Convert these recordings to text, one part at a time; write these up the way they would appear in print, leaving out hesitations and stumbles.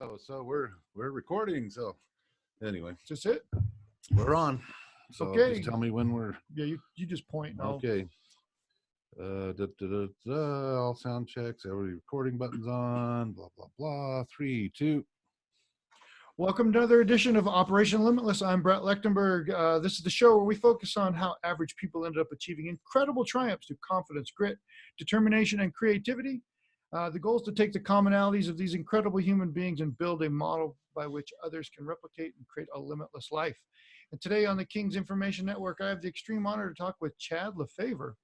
So we're recording. So anyway, Just it. we're on. So just Okay. tell me when we're Yeah, you just point. And okay. All sound checks. Every recording buttons on. Blah blah blah. 3, 2. Welcome to another edition of Operation Limitless. I'm Brett Lechtenberg. This is the show where we focus on how average people ended up achieving incredible triumphs through confidence, grit, determination, and creativity. The goal is to take the commonalities of these incredible human beings and build a model by which others can replicate and create a limitless life. And today on the King's Information Network, I have the extreme honor to talk with Chad Lefever.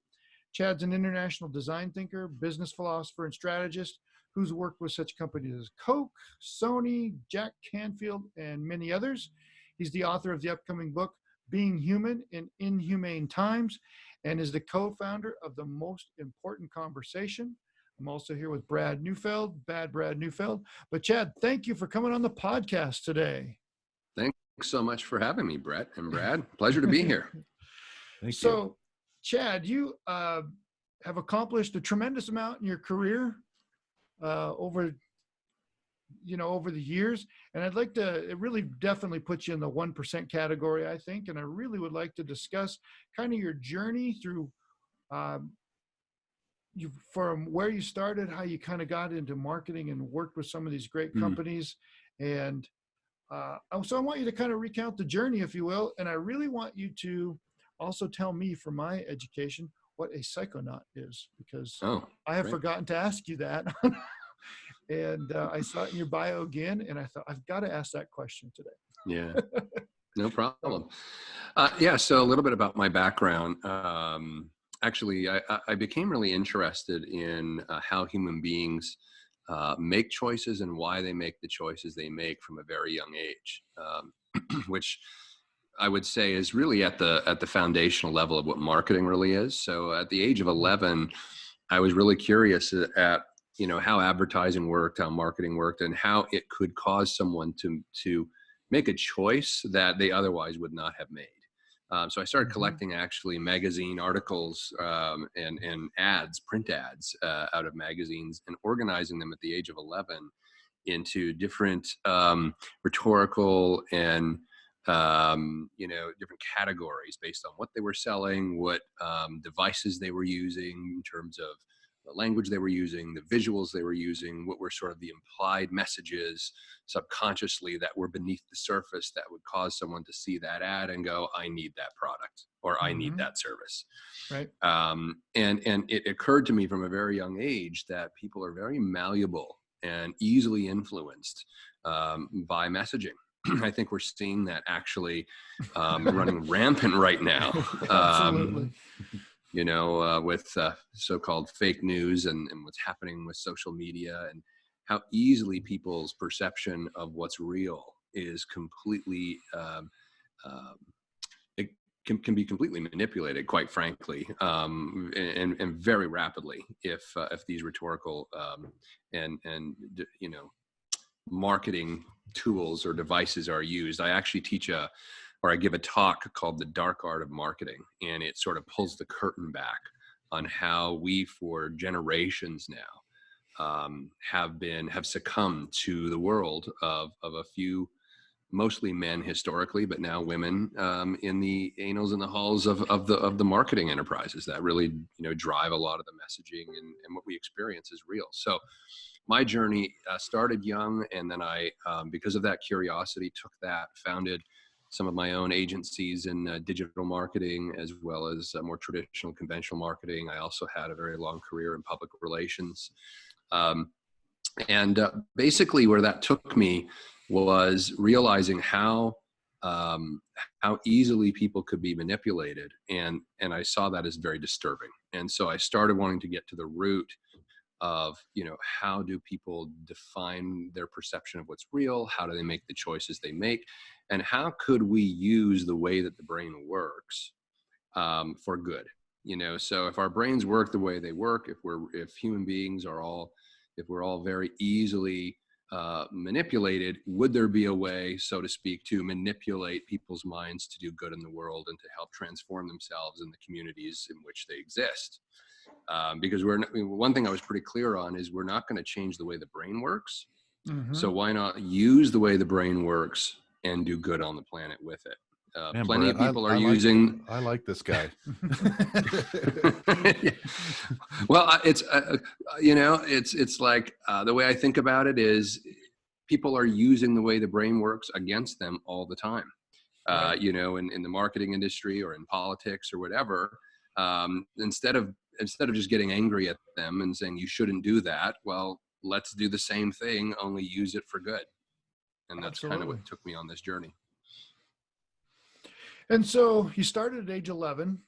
Chad's an international design thinker, business philosopher, and strategist who's worked with such companies as Coke, Sony, Jack Canfield, and many others. He's the author of the upcoming book, Being Human in Inhumane Times, and is the co-founder of The Most Important Conversation. I'm also here with Brad Neufeld, Bad Brad Neufeld. But Chad, thank you for coming on the podcast today. Thanks so much for having me, Brett and Brad. Pleasure to be here. Thank So, you. Chad, you have accomplished a tremendous amount in your career over the years, and I'd like to. It really definitely puts you in the 1% category, I think, and I really would like to discuss kind of your journey through you from where you started, how you kind of got into marketing and worked with some of these great companies, and so I want you to kind of recount the journey, if you will, and I really want you to also tell me, for my education, what a psychonaut is, because I have forgotten to ask you that. And I saw it in your bio again, and I thought, I've got to ask that question today. Yeah, no problem. So a little bit about my background. Actually, I became really interested in how human beings make choices and why they make the choices they make from a very young age, which I would say is really at the foundational level of what marketing really is. So at the age of 11, I was really curious at how advertising worked, how marketing worked, and how it could cause someone to make a choice that they otherwise would not have made. So I started collecting actually magazine articles and ads, print ads out of magazines, and organizing them at the age of 11 into different rhetorical and different categories based on what they were selling, what devices they were using in terms of the language they were using, the visuals they were using, what were sort of the implied messages subconsciously that were beneath the surface that would cause someone to see that ad and go, I need that product, or I need that service. Right. And it occurred to me from a very young age that people are very malleable and easily influenced by messaging. I think we're seeing that actually running rampant right now. Absolutely. With so-called fake news and what's happening with social media, and how easily people's perception of what's real is completely, it can be completely manipulated, quite frankly, and very rapidly if these rhetorical and marketing tools or devices are used. I actually I give a talk called The Dark Art of Marketing, and it sort of pulls the curtain back on how we, for generations now, have succumbed to the world of a few, mostly men historically, but now women in the annals and the halls of the marketing enterprises that really drive a lot of the messaging and what we experience is real. So my journey started young, and then I, because of that curiosity, founded some of my own agencies in digital marketing, as well as more traditional conventional marketing. I also had a very long career in public relations. Basically where that took me was realizing how easily people could be manipulated. And I saw that as very disturbing. And so I started wanting to get to the root of, how do people define their perception of what's real? How do they make the choices they make? And how could we use the way that the brain works for good? So if our brains work the way they work, if human beings if we're all very easily manipulated, would there be a way, so to speak, to manipulate people's minds to do good in the world and to help transform themselves in the communities in which they exist? Because one thing I was pretty clear on is we're not going to change the way the brain works. So why not use the way the brain works and do good on the planet with it? Man, Plenty Brett, of people are I using. I like this guy. Well, it's like the way I think about it is people are using the way the brain works against them all the time. Right. In the marketing industry or in politics or whatever. Instead of just getting angry at them and saying you shouldn't do that, well, let's do the same thing, only use it for good. And that's kind of Absolutely. what took me on this journey. And so you started at age 11,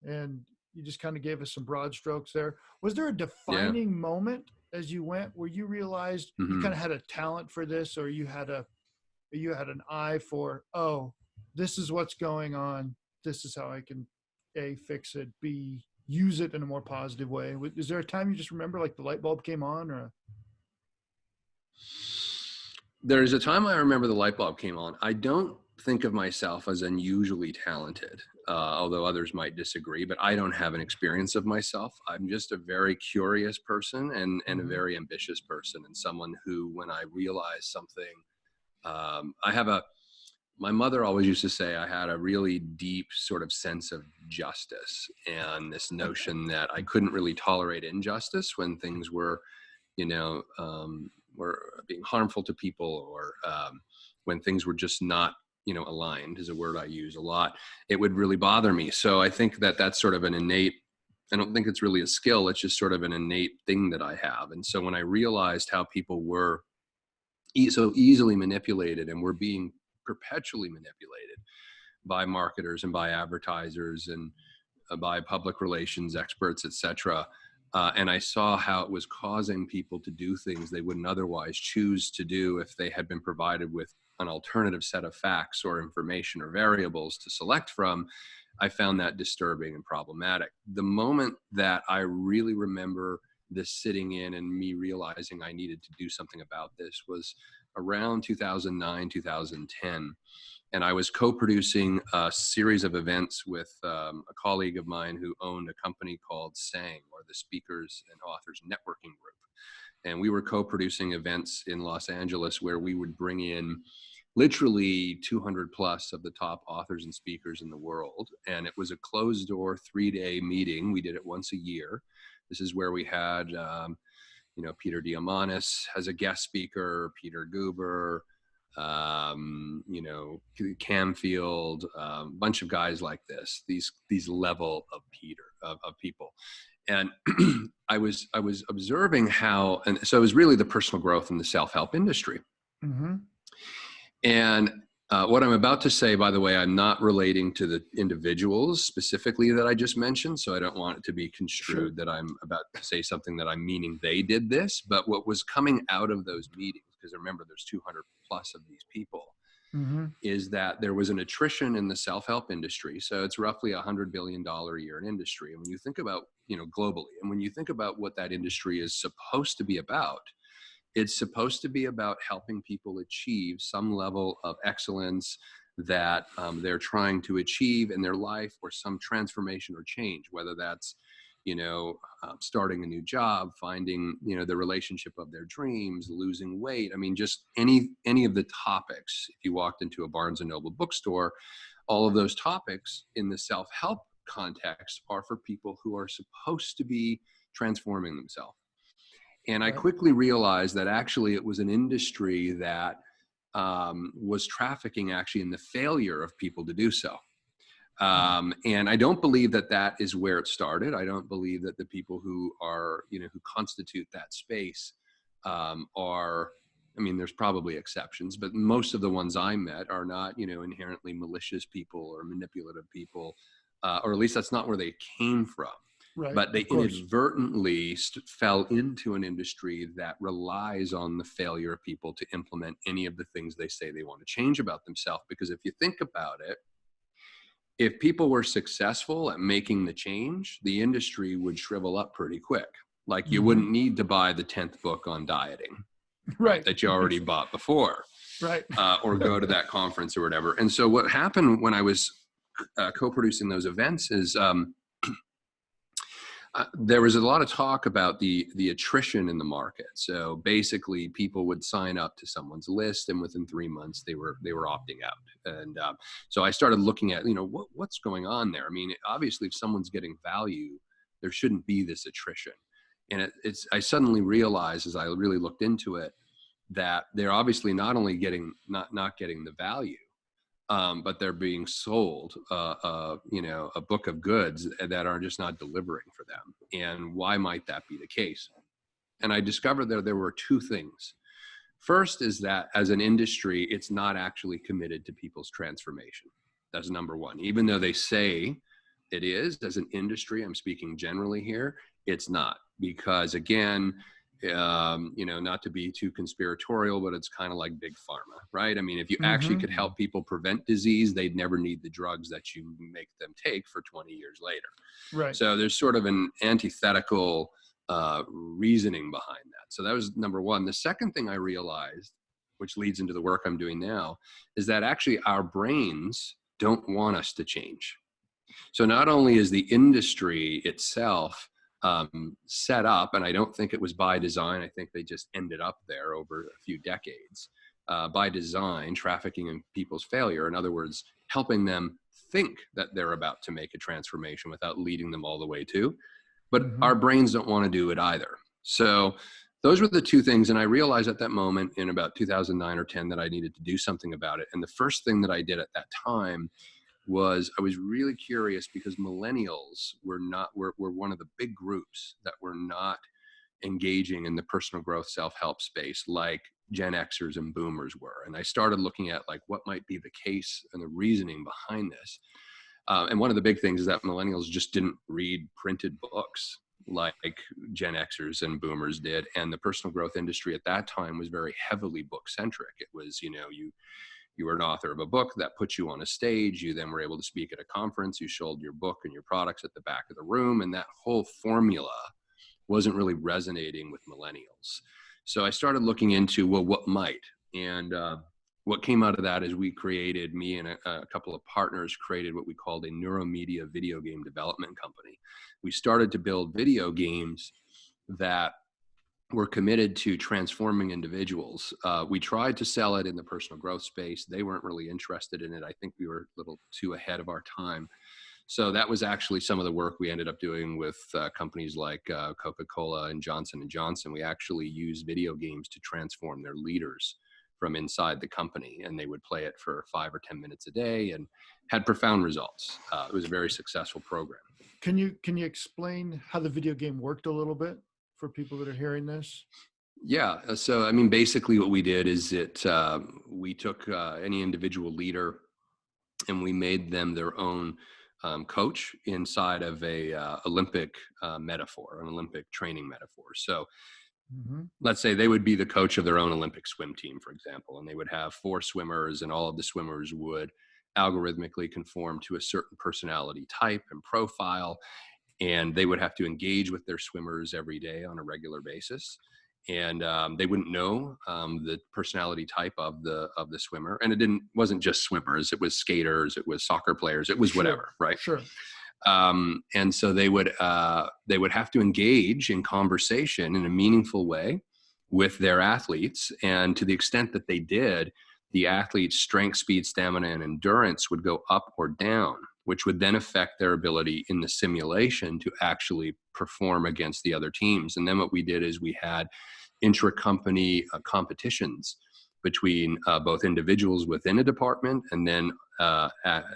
and you just kind of gave us some broad strokes there. Was there a defining moment as you went where you realized you kind of had a talent for this, or you had an eye for, oh, this is what's going on. This is how I can A, fix it, B, use it in a more positive way. Is there a time you just remember, like the light bulb came on, or? There's a time I remember the light bulb came on. I don't think of myself as unusually talented, although others might disagree, but I don't have an experience of myself. I'm just a very curious person and a very ambitious person, and someone who, when I realize something, my mother always used to say I had a really deep sort of sense of justice, and this notion that I couldn't really tolerate injustice when things were, were being harmful to people, or when things were just not, aligned is a word I use a lot. It would really bother me. So I think that that's sort of an innate, I don't think it's really a skill. It's just sort of an innate thing that I have. And so when I realized how people were so easily manipulated and were being perpetually manipulated by marketers and by advertisers and by public relations experts, etc. And I saw how it was causing people to do things they wouldn't otherwise choose to do if they had been provided with an alternative set of facts or information or variables to select from. I found that disturbing and problematic. The moment that I really remember this sitting in and me realizing I needed to do something about this was around 2009, 2010. And I was co-producing a series of events with a colleague of mine who owned a company called SANG, or the Speakers and Authors Networking Group. And we were co-producing events in Los Angeles where we would bring in literally 200 plus of the top authors and speakers in the world. And it was a closed door 3-day meeting. We did it once a year. This is where we had, Peter Diamandis as a guest speaker, Peter Guber, Camfield, a bunch of guys like this, these level of people. And I was observing how, and so it was really the personal growth in the self-help industry. And what I'm about to say, by the way, I'm not relating to the individuals specifically that I just mentioned, so I don't want it to be construed that I'm about to say something that I'm meaning they did this. But what was coming out of those meetings, because remember there's 200 plus of these people, is that there was an attrition in the self-help industry. So it's roughly $100 billion a year in industry. And when you think about, globally, and when you think about what that industry is supposed to be about, it's supposed to be about helping people achieve some level of excellence that they're trying to achieve in their life, or some transformation or change, whether that's, starting a new job, finding, the relationship of their dreams, losing weight. I mean, just any of the topics. If you walked into a Barnes and Noble bookstore, all of those topics in the self-help context are for people who are supposed to be transforming themselves. And I quickly realized that actually it was an industry that was trafficking actually in the failure of people to do so. And I don't believe that that is where it started. I don't believe that the people who are, who constitute that space are, I mean, there's probably exceptions, but most of the ones I met are not, inherently malicious people or manipulative people, or at least that's not where they came from. But they inadvertently fell into an industry that relies on the failure of people to implement any of the things they say they want to change about themselves. Because if you think about it, if people were successful at making the change, the industry would shrivel up pretty quick. Like you wouldn't need to buy the 10th book on dieting, that you already bought before, or go to that conference or whatever. And so what happened when I was co-producing those events is, There was a lot of talk about the attrition in the market. So basically, people would sign up to someone's list, and within 3 months, they were opting out. And so I started looking at, what's going on there. I mean, obviously, if someone's getting value, there shouldn't be this attrition. And I suddenly realized, as I really looked into it, that they're obviously not only not getting the value, but they're being sold, a book of goods that are just not delivering for them. And why might that be the case? And I discovered that there were two things. First is that as an industry, it's not actually committed to people's transformation. That's number one. Even though they say it is, as an industry, I'm speaking generally here, it's not. Because again, not to be too conspiratorial, but it's kind of like big pharma, right? I mean, if you actually could help people prevent disease, they'd never need the drugs that you make them take for 20 years later. Right. So there's sort of an antithetical reasoning behind that. So that was number one. The second thing I realized, which leads into the work I'm doing now, is that actually our brains don't want us to change. So not only is the industry itself set up, and I don't think it was by design. I think they just ended up there over a few decades by design, trafficking in people's failure. In other words, helping them think that they're about to make a transformation without leading them all the way to. But our brains don't want to do it either. So those were the two things. And I realized at that moment in about 2009 or 10 that I needed to do something about it. And the first thing that I did at that time was I was really curious because millennials were one of the big groups that were not engaging in the personal growth self-help space like Gen Xers and boomers were. And I started looking at like what might be the case and the reasoning behind this. And one of the big things is that millennials just didn't read printed books like Gen Xers and boomers did. And the personal growth industry at that time was very heavily book centric. It was, you were an author of a book that put you on a stage. You then were able to speak at a conference. You sold your book and your products at the back of the room. And that whole formula wasn't really resonating with millennials. So I started looking into, well, what might? And what came out of that is me and a couple of partners created what we called a neuromedia video game development company. We started to build video games that were committed to transforming individuals. We tried to sell it in the personal growth space. They weren't really interested in it. I think we were a little too ahead of our time. So that was actually some of the work we ended up doing with companies like Coca-Cola and Johnson & Johnson. We actually used video games to transform their leaders from inside the company, and they would play it for 5 or 10 minutes a day and had profound results. It was a very successful program. Can you explain how the video game worked a little bit for people that are hearing this? Yeah. So, I mean, basically what we did is we took any individual leader and we made them their own coach inside of a Olympic metaphor, an Olympic training metaphor. So let's say they would be the coach of their own Olympic swim team, for example, and they would have 4 swimmers, and all of the swimmers would algorithmically conform to a certain personality type and profile. And they would have to engage with their swimmers every day on a regular basis. And they wouldn't know the personality type of the swimmer. And it wasn't just swimmers. It was skaters. It was soccer players. It was whatever, right? Sure. And so they would have to engage in conversation in a meaningful way with their athletes. And to the extent that they did, the athlete's strength, speed, stamina, and endurance would go up or down, which would then affect their ability in the simulation to actually perform against the other teams. And then what we did is we had intra-company competitions between both individuals within a department and then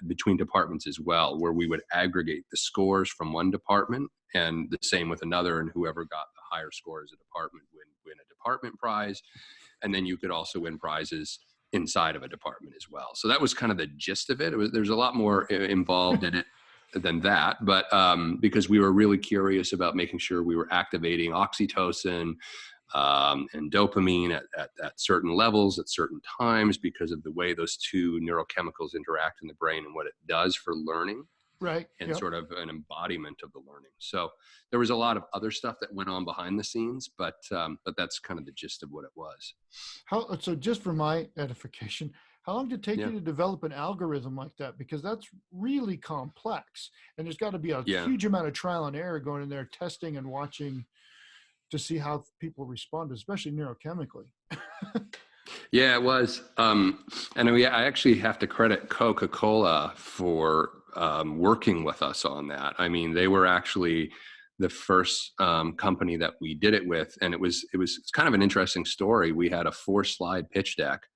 between departments as well, where we would aggregate the scores from one department and the same with another, and whoever got the higher score as a department would win a department prize. And then you could also win prizes inside of a department as well. So that was kind of the gist of it. There's a lot more involved in it than that, but because we were really curious about making sure we were activating oxytocin and dopamine at certain levels at certain times because of the way those two neurochemicals interact in the brain and what it does for learning. Right. And sort of an embodiment of the learning. So there was a lot of other stuff that went on behind the scenes, but that's kind of the gist of what it was. So just for my edification, How long did it take Yeah. you to develop an algorithm like that? Because that's really complex, and there's got to be a Yeah. huge amount of trial and error going in there, testing and watching to see how people respond, especially neurochemically. Yeah, it was. I actually have to credit Coca-Cola for working with us on that. I mean, they were actually the first company that we did it with, and it's kind of an interesting story. We had a 4-slide pitch deck,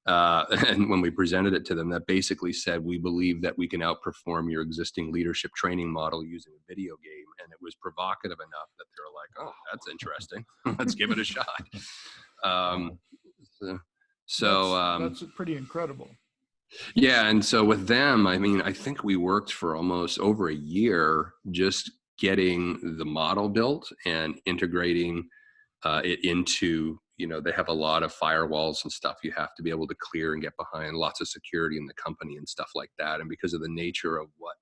and when we presented it to them, that basically said, we believe that we can outperform your existing leadership training model using a video game. And it was provocative enough that they were like, oh, that's interesting. Let's give it a shot. That's pretty incredible. Yeah. And so with them, I mean, I think we worked for almost over a year just getting the model built and integrating it into, they have a lot of firewalls and stuff you have to be able to clear and get behind, lots of security in the company and stuff like that. And because of the nature of what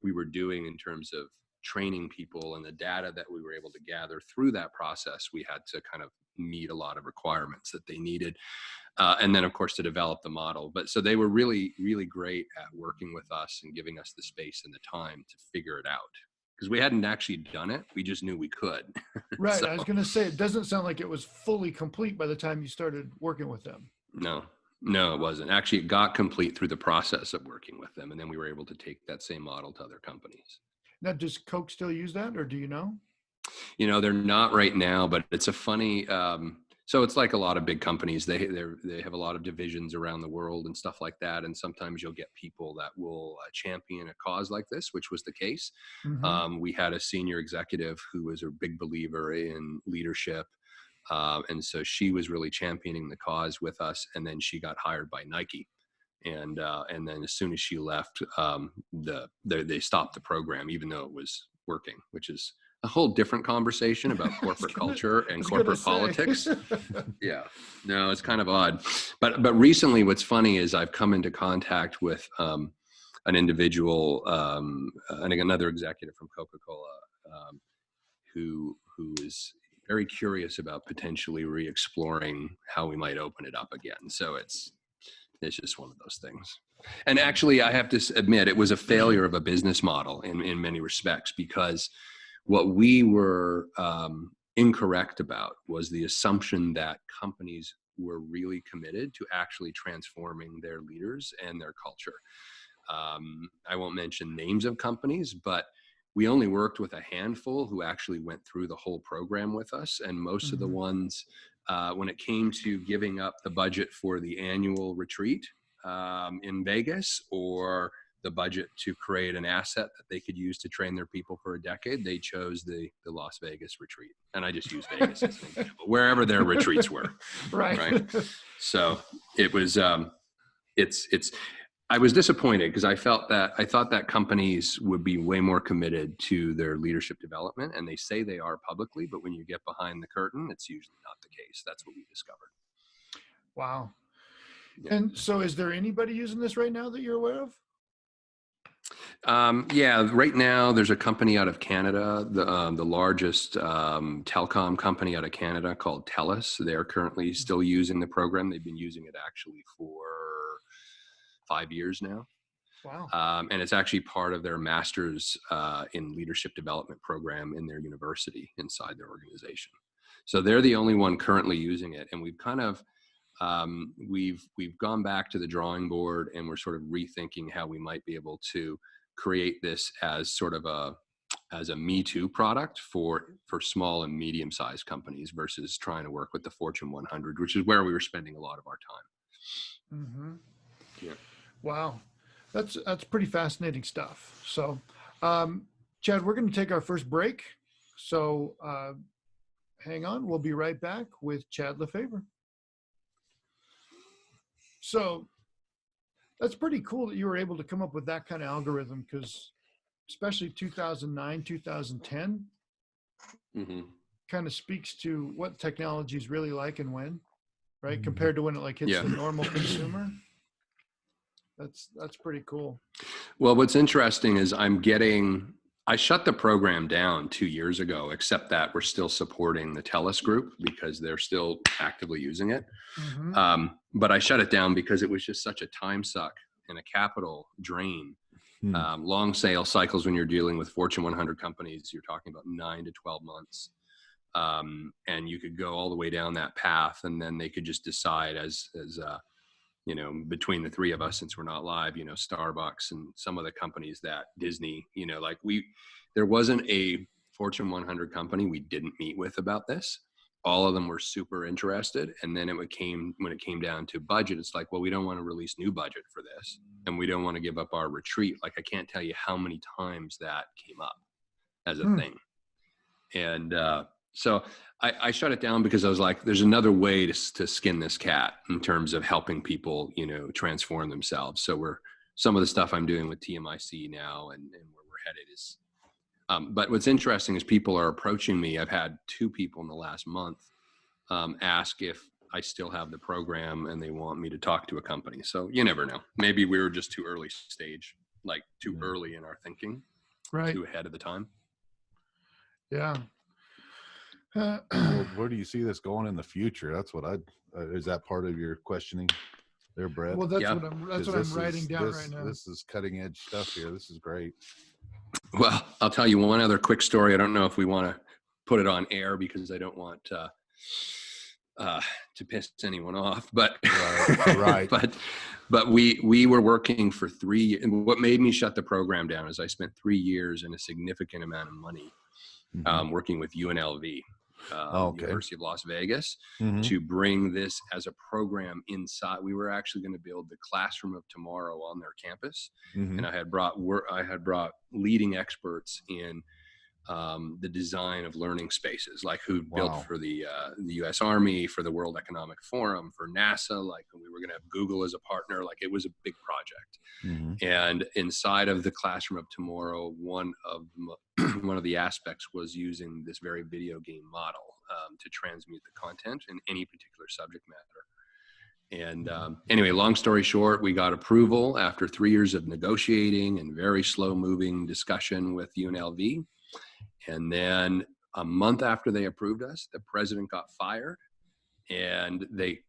we were doing in terms of training people and the data that we were able to gather through that process, we had to kind of meet a lot of requirements that they needed. And then, of course, to develop the model. But so they were really, really great at working with us and giving us the space and the time to figure it out. Because we hadn't actually done it. We just knew we could. Right. So, I was going to say, it doesn't sound like it was fully complete by the time you started working with them. No, it wasn't. Actually, it got complete through the process of working with them. And then we were able to take that same model to other companies. Now, does Coke still use that, or do you know? They're not right now, but it's a funny, so it's like a lot of big companies. They have a lot of divisions around the world and stuff like that. And sometimes you'll get people that will champion a cause like this, which was the case. Mm-hmm. We had a senior executive who was a big believer in leadership. And so she was really championing the cause with us. And then she got hired by Nike. And then as soon as she left, they stopped the program, even though it was working, which is a whole different conversation about corporate culture and corporate politics. Yeah, no, it's kind of odd. But recently, what's funny is I've come into contact with an individual, and another executive from Coca-Cola, who is very curious about potentially re-exploring how we might open it up again. So it's just one of those things. And actually, I have to admit, it was a failure of a business model in many respects, because what we were incorrect about was the assumption that companies were really committed to actually transforming their leaders and their culture. I won't mention names of companies, but we only worked with a handful who actually went through the whole program with us. And most of the ones, when it came to giving up the budget for the annual retreat in Vegas, or the budget to create an asset that they could use to train their people for a decade, they chose the Las Vegas retreat. And I just use Vegas as an example, wherever their retreats were. Right. So it was, I was disappointed, because I thought that companies would be way more committed to their leadership development, and they say they are publicly, but when you get behind the curtain, it's usually not the case. That's what we discovered. Wow. Yeah. And so is there anybody using this right now that you're aware of? Yeah, right now there's a company out of Canada, the largest telecom company out of Canada called TELUS. They're currently still using the program. They've been using it actually for 5 years now. Wow. And it's actually part of their master's in leadership development program in their university inside their organization. So they're the only one currently using it. And we've kind of, we've gone back to the drawing board, and we're sort of rethinking how we might be able to create this as sort of as a Me Too product for small and medium-sized companies, versus trying to work with the Fortune 100, which is where we were spending a lot of our time. Mm-hmm. Yeah. Wow. That's pretty fascinating stuff. So, Chad, we're going to take our first break. So hang on. We'll be right back with Chad Lefever. So that's pretty cool that you were able to come up with that kind of algorithm, because especially 2009, 2010 kind of speaks to what technology is really like and when, right? Compared to when it hits the normal consumer. That's pretty cool. Well, what's interesting is I'm getting I shut the program down 2 years ago, except that we're still supporting the TELUS group because they're still actively using it. Mm-hmm. But I shut it down because it was just such a time suck and a capital drain. Long sales cycles when you're dealing with Fortune 100 companies, you're talking about 9 to 12 months. And you could go all the way down that path, and then they could just decide as you know, between the three of us, since we're not live, you know, Starbucks and some of the companies that Disney, you know, like there wasn't a Fortune 100 company we didn't meet with about this. All of them were super interested. And then when it came down to budget, it's like, well, we don't want to release new budget for this, and we don't want to give up our retreat. Like, I can't tell you how many times that came up as a thing. And, so I shut it down because I was like, there's another way to skin this cat in terms of helping people, you know, transform themselves. So some of the stuff I'm doing with TMIC now and where we're headed is, but what's interesting is people are approaching me. I've had 2 people in the last month ask if I still have the program and they want me to talk to a company. So you never know. Maybe we were just too early stage, like too early in our thinking, Right. too ahead of the time. Yeah. Well, where do you see this going in the future? That's what is that part of your questioning there, Brett? Well, that's Yeah. what I'm writing down right now. This is cutting edge stuff here. This is great. Well, I'll tell you one other quick story. I don't know if we want to put it on air because I don't want to piss anyone off, but right. but we were working for 3 years. And what made me shut the program down is I spent 3 years and a significant amount of money working with UNLV, University of Las Vegas, to bring this as a program inside. We were actually going to build the classroom of tomorrow on their campus, and I had brought leading experts in the design of learning spaces, like who built for the U.S. Army, for the World Economic Forum, for NASA. Like, we were going to have Google as a partner. Like, it was a big project. And inside of the classroom of tomorrow, one of the aspects was using this very video game model to transmute the content in any particular subject matter. And anyway, long story short, we got approval after 3 years of negotiating and very slow moving discussion with UNLV. And then a month after they approved us, the president got fired, and they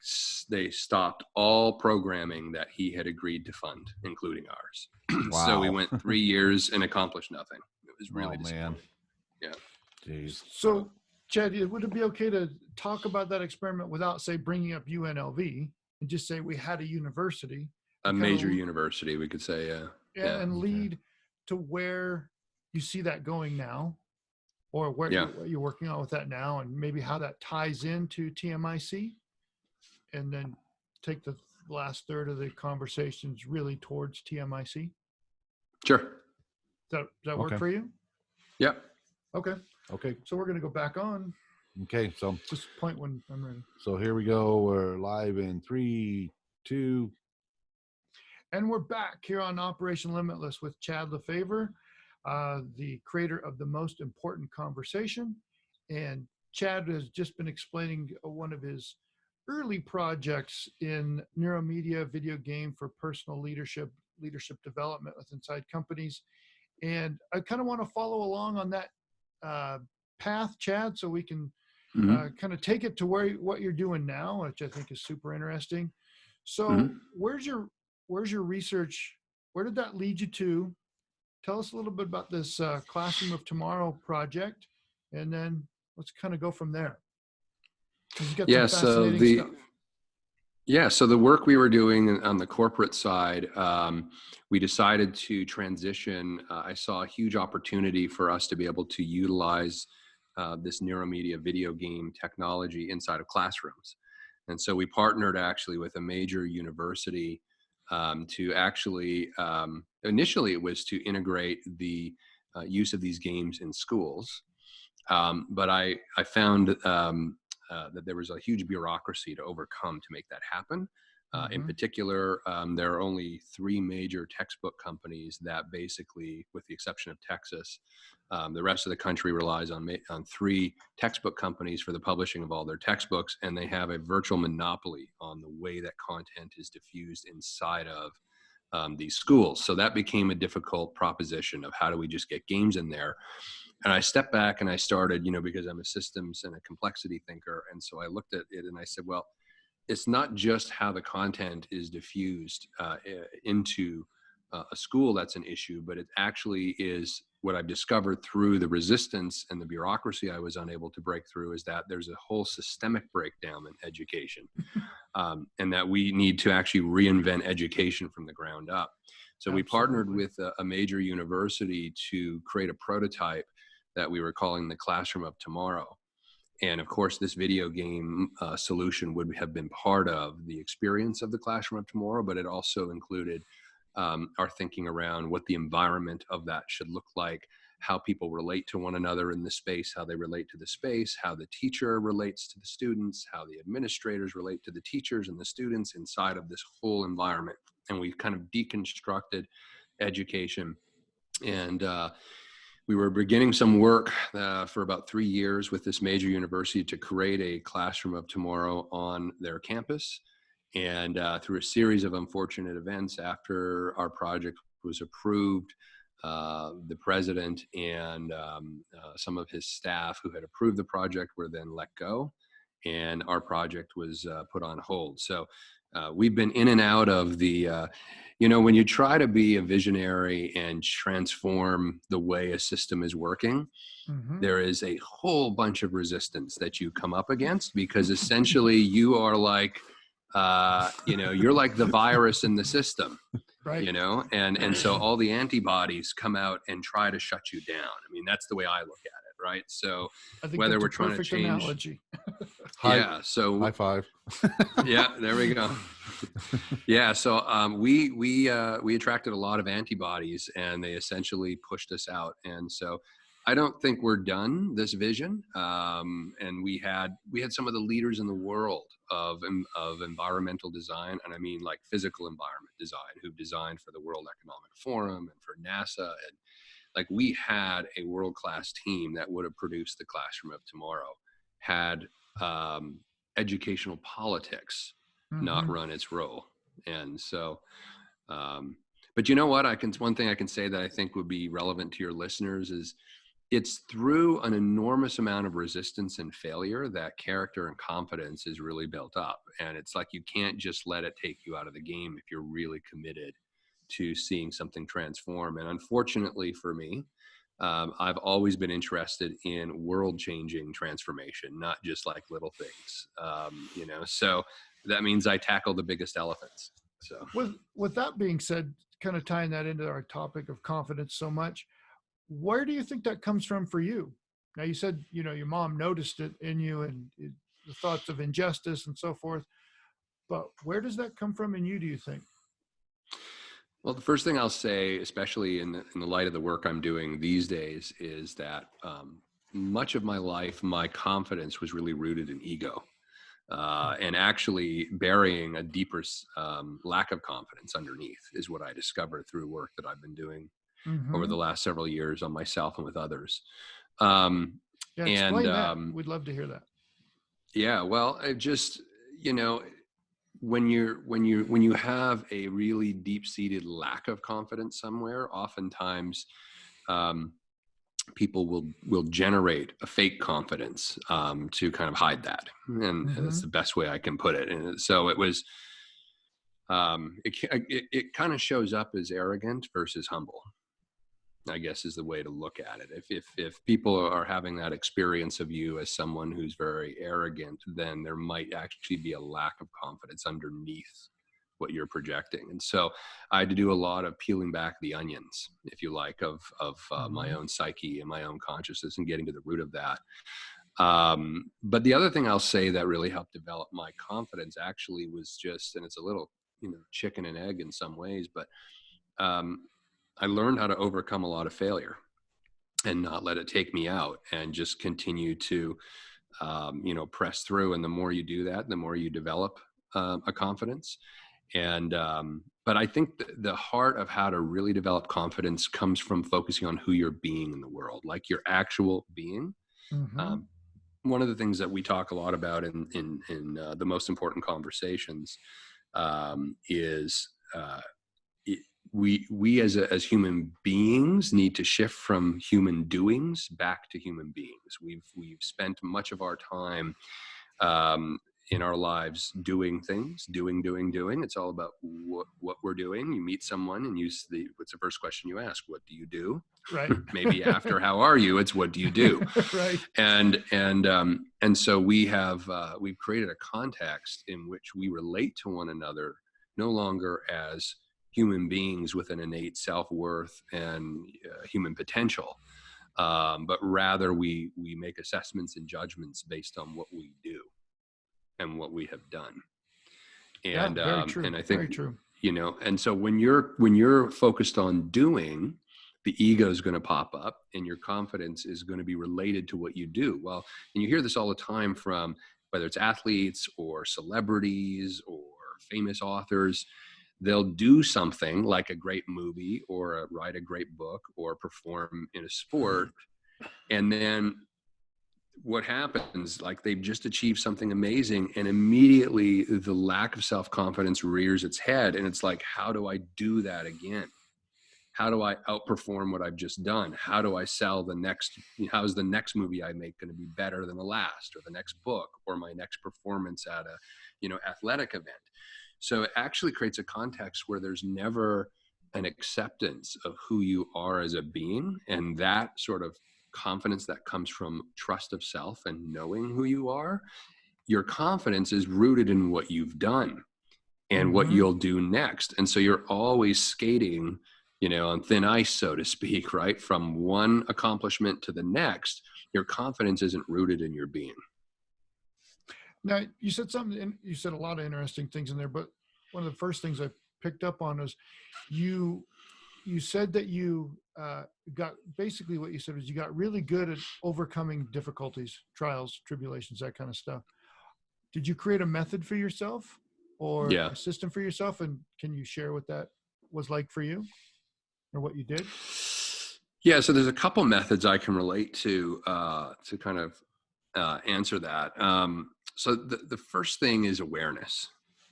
stopped all programming that he had agreed to fund, including ours. Wow. So we went 3 years and accomplished nothing. It was really disappointing. Man. Yeah. Jeez. So, Chad, would it be okay to talk about that experiment without, say, bringing up UNLV, and just say we had a university, A major university, we could say, yeah. And lead to where you see that going now, or what you're working on with that now, and maybe how that ties into TMIC, and then take the last third of the conversations really towards TMIC. Sure. Does that work for you? Yeah. Okay. Okay. So we're going to go back on. Okay. So just point when I'm ready. So here we go. We're live in 3, 2. And we're back here on Operation Limitless with Chad Lefever, the creator of The Most Important Conversation. And Chad has just been explaining one of his early projects in neuromedia video game for personal leadership development with inside companies. And I kind of want to follow along on that path, Chad, so we can kind of take it to what you're doing now, which I think is super interesting. So where's your research? Where did that lead you to? Tell us a little bit about this Classroom of Tomorrow project, and then let's kind of go from there. So the work we were doing on the corporate side, we decided to transition. I saw a huge opportunity for us to be able to utilize this neuromedia video game technology inside of classrooms. And so we partnered actually with a major university to actually, initially it was to integrate the use of these games in schools. But I found that there was a huge bureaucracy to overcome to make that happen. In particular, there are only 3 major textbook companies that basically, with the exception of Texas, the rest of the country relies on 3 textbook companies for the publishing of all their textbooks, and they have a virtual monopoly on the way that content is diffused inside of these schools. So that became a difficult proposition of how do we just get games in there. And I stepped back and I started, because I'm a systems and a complexity thinker. And so I looked at it and I said, well, it's not just how the content is diffused into a school that's an issue, but it actually is what I've discovered through the resistance and the bureaucracy I was unable to break through, is that there's a whole systemic breakdown in education, and that we need to actually reinvent education from the ground up. So we partnered with a major university to create a prototype that we were calling the Classroom of Tomorrow. And of course, this video game solution would have been part of the experience of the Classroom of Tomorrow, but it also included our thinking around what the environment of that should look like, how people relate to one another in the space, how they relate to the space, how the teacher relates to the students, how the administrators relate to the teachers and the students inside of this whole environment. And we kind of deconstructed education. And we were beginning some work for about 3 years with this major university to create a Classroom of Tomorrow on their campus. And through a series of unfortunate events, after our project was approved, the president and some of his staff who had approved the project were then let go, and our project was put on hold. So we've been in and out of the, when you try to be a visionary and transform the way a system is working, there is a whole bunch of resistance that you come up against, because essentially you are like, you're like the virus in the system, right. And so all the antibodies come out and try to shut you down. I mean, that's the way I look at it, right? So I think whether that's we're a trying to perfect change, analogy. so high five. yeah, there we go. Yeah, so we attracted a lot of antibodies, and they essentially pushed us out. And so I don't think we're done this vision. And we had some of the leaders in the world of environmental design, and I mean like physical environment design, who've designed for the World Economic Forum and for NASA, and like we had a world-class team that would have produced the Classroom of Tomorrow had educational politics not run its role. And so, but you know what? One thing I can say that I think would be relevant to your listeners is it's through an enormous amount of resistance and failure that character and confidence is really built up. And it's like, you can't just let it take you out of the game if you're really committed to seeing something transform. And unfortunately for me, I've always been interested in world-changing transformation, not just like little things, so that means I tackle the biggest elephants. So with that being said, kind of tying that into our topic of confidence so much, where do you think that comes from for you? Now, you said, your mom noticed it in you, and the thoughts of injustice and so forth, but where does that come from in you, do you think? Well, the first thing I'll say, especially in the light of the work I'm doing these days, is that much of my life, my confidence was really rooted in ego, and actually burying a deeper lack of confidence underneath is what I discovered through work that I've been doing over the last several years on myself and with others. Yeah, explain that. We'd love to hear that. Yeah, well, it just, when you have a really deep-seated lack of confidence somewhere, oftentimes people will generate a fake confidence to kind of hide that, and that's the best way I can put it. And so it was, it kind of shows up as arrogant versus humble, I guess, is the way to look at it. If people are having that experience of you as someone who's very arrogant, then there might actually be a lack of confidence underneath what you're projecting. And so I had to do a lot of peeling back the onions, if you like, of my own psyche and my own consciousness, and getting to the root of that. But the other thing I'll say that really helped develop my confidence actually was just, and it's a little, chicken and egg in some ways, but I learned how to overcome a lot of failure and not let it take me out, and just continue to, press through. And the more you do that, the more you develop a confidence. And, but I think the heart of how to really develop confidence comes from focusing on who you're being in the world, like your actual being. One of the things that we talk a lot about in the most important conversations is we as human beings need to shift from human doings back to human beings. We've spent much of our time in our lives doing things, doing. It's all about what we're doing. You meet someone and what's the first question you ask? What do you do? Right. Maybe after how are you? It's what do you do? Right. And so we've created a context in which we relate to one another no longer as human beings with an innate self-worth and human potential, but rather we make assessments and judgments based on what we do and what we have done. And yeah, very true. and I think, very true. And so when you're focused on doing, the ego is going to pop up and your confidence is going to be related to what you do. Well, and you hear this all the time from whether it's athletes or celebrities or famous authors. They'll do something like a great movie or write a great book or perform in a sport. And then what happens, like they've just achieved something amazing and immediately the lack of self-confidence rears its head. And it's like, how do I do that again? How do I outperform what I've just done? How do I sell how is the next movie I make going to be better than the last, or the next book, or my next performance at a, athletic event? So it actually creates a context where there's never an acceptance of who you are as a being. And that sort of confidence that comes from trust of self and knowing who you are, your confidence is rooted in what you've done and what you'll do next. And so you're always skating, on thin ice, so to speak, right? From one accomplishment to the next, your confidence isn't rooted in your being. Now, you said something, and you said a lot of interesting things in there, but one of the first things I picked up on was you said that you got, basically what you said was you got really good at overcoming difficulties, trials, tribulations, that kind of stuff. Did you create a method for yourself or a system for yourself? And can you share what that was like for you or what you did? Yeah, so there's a couple methods I can relate to kind of answer that. So the first thing is awareness.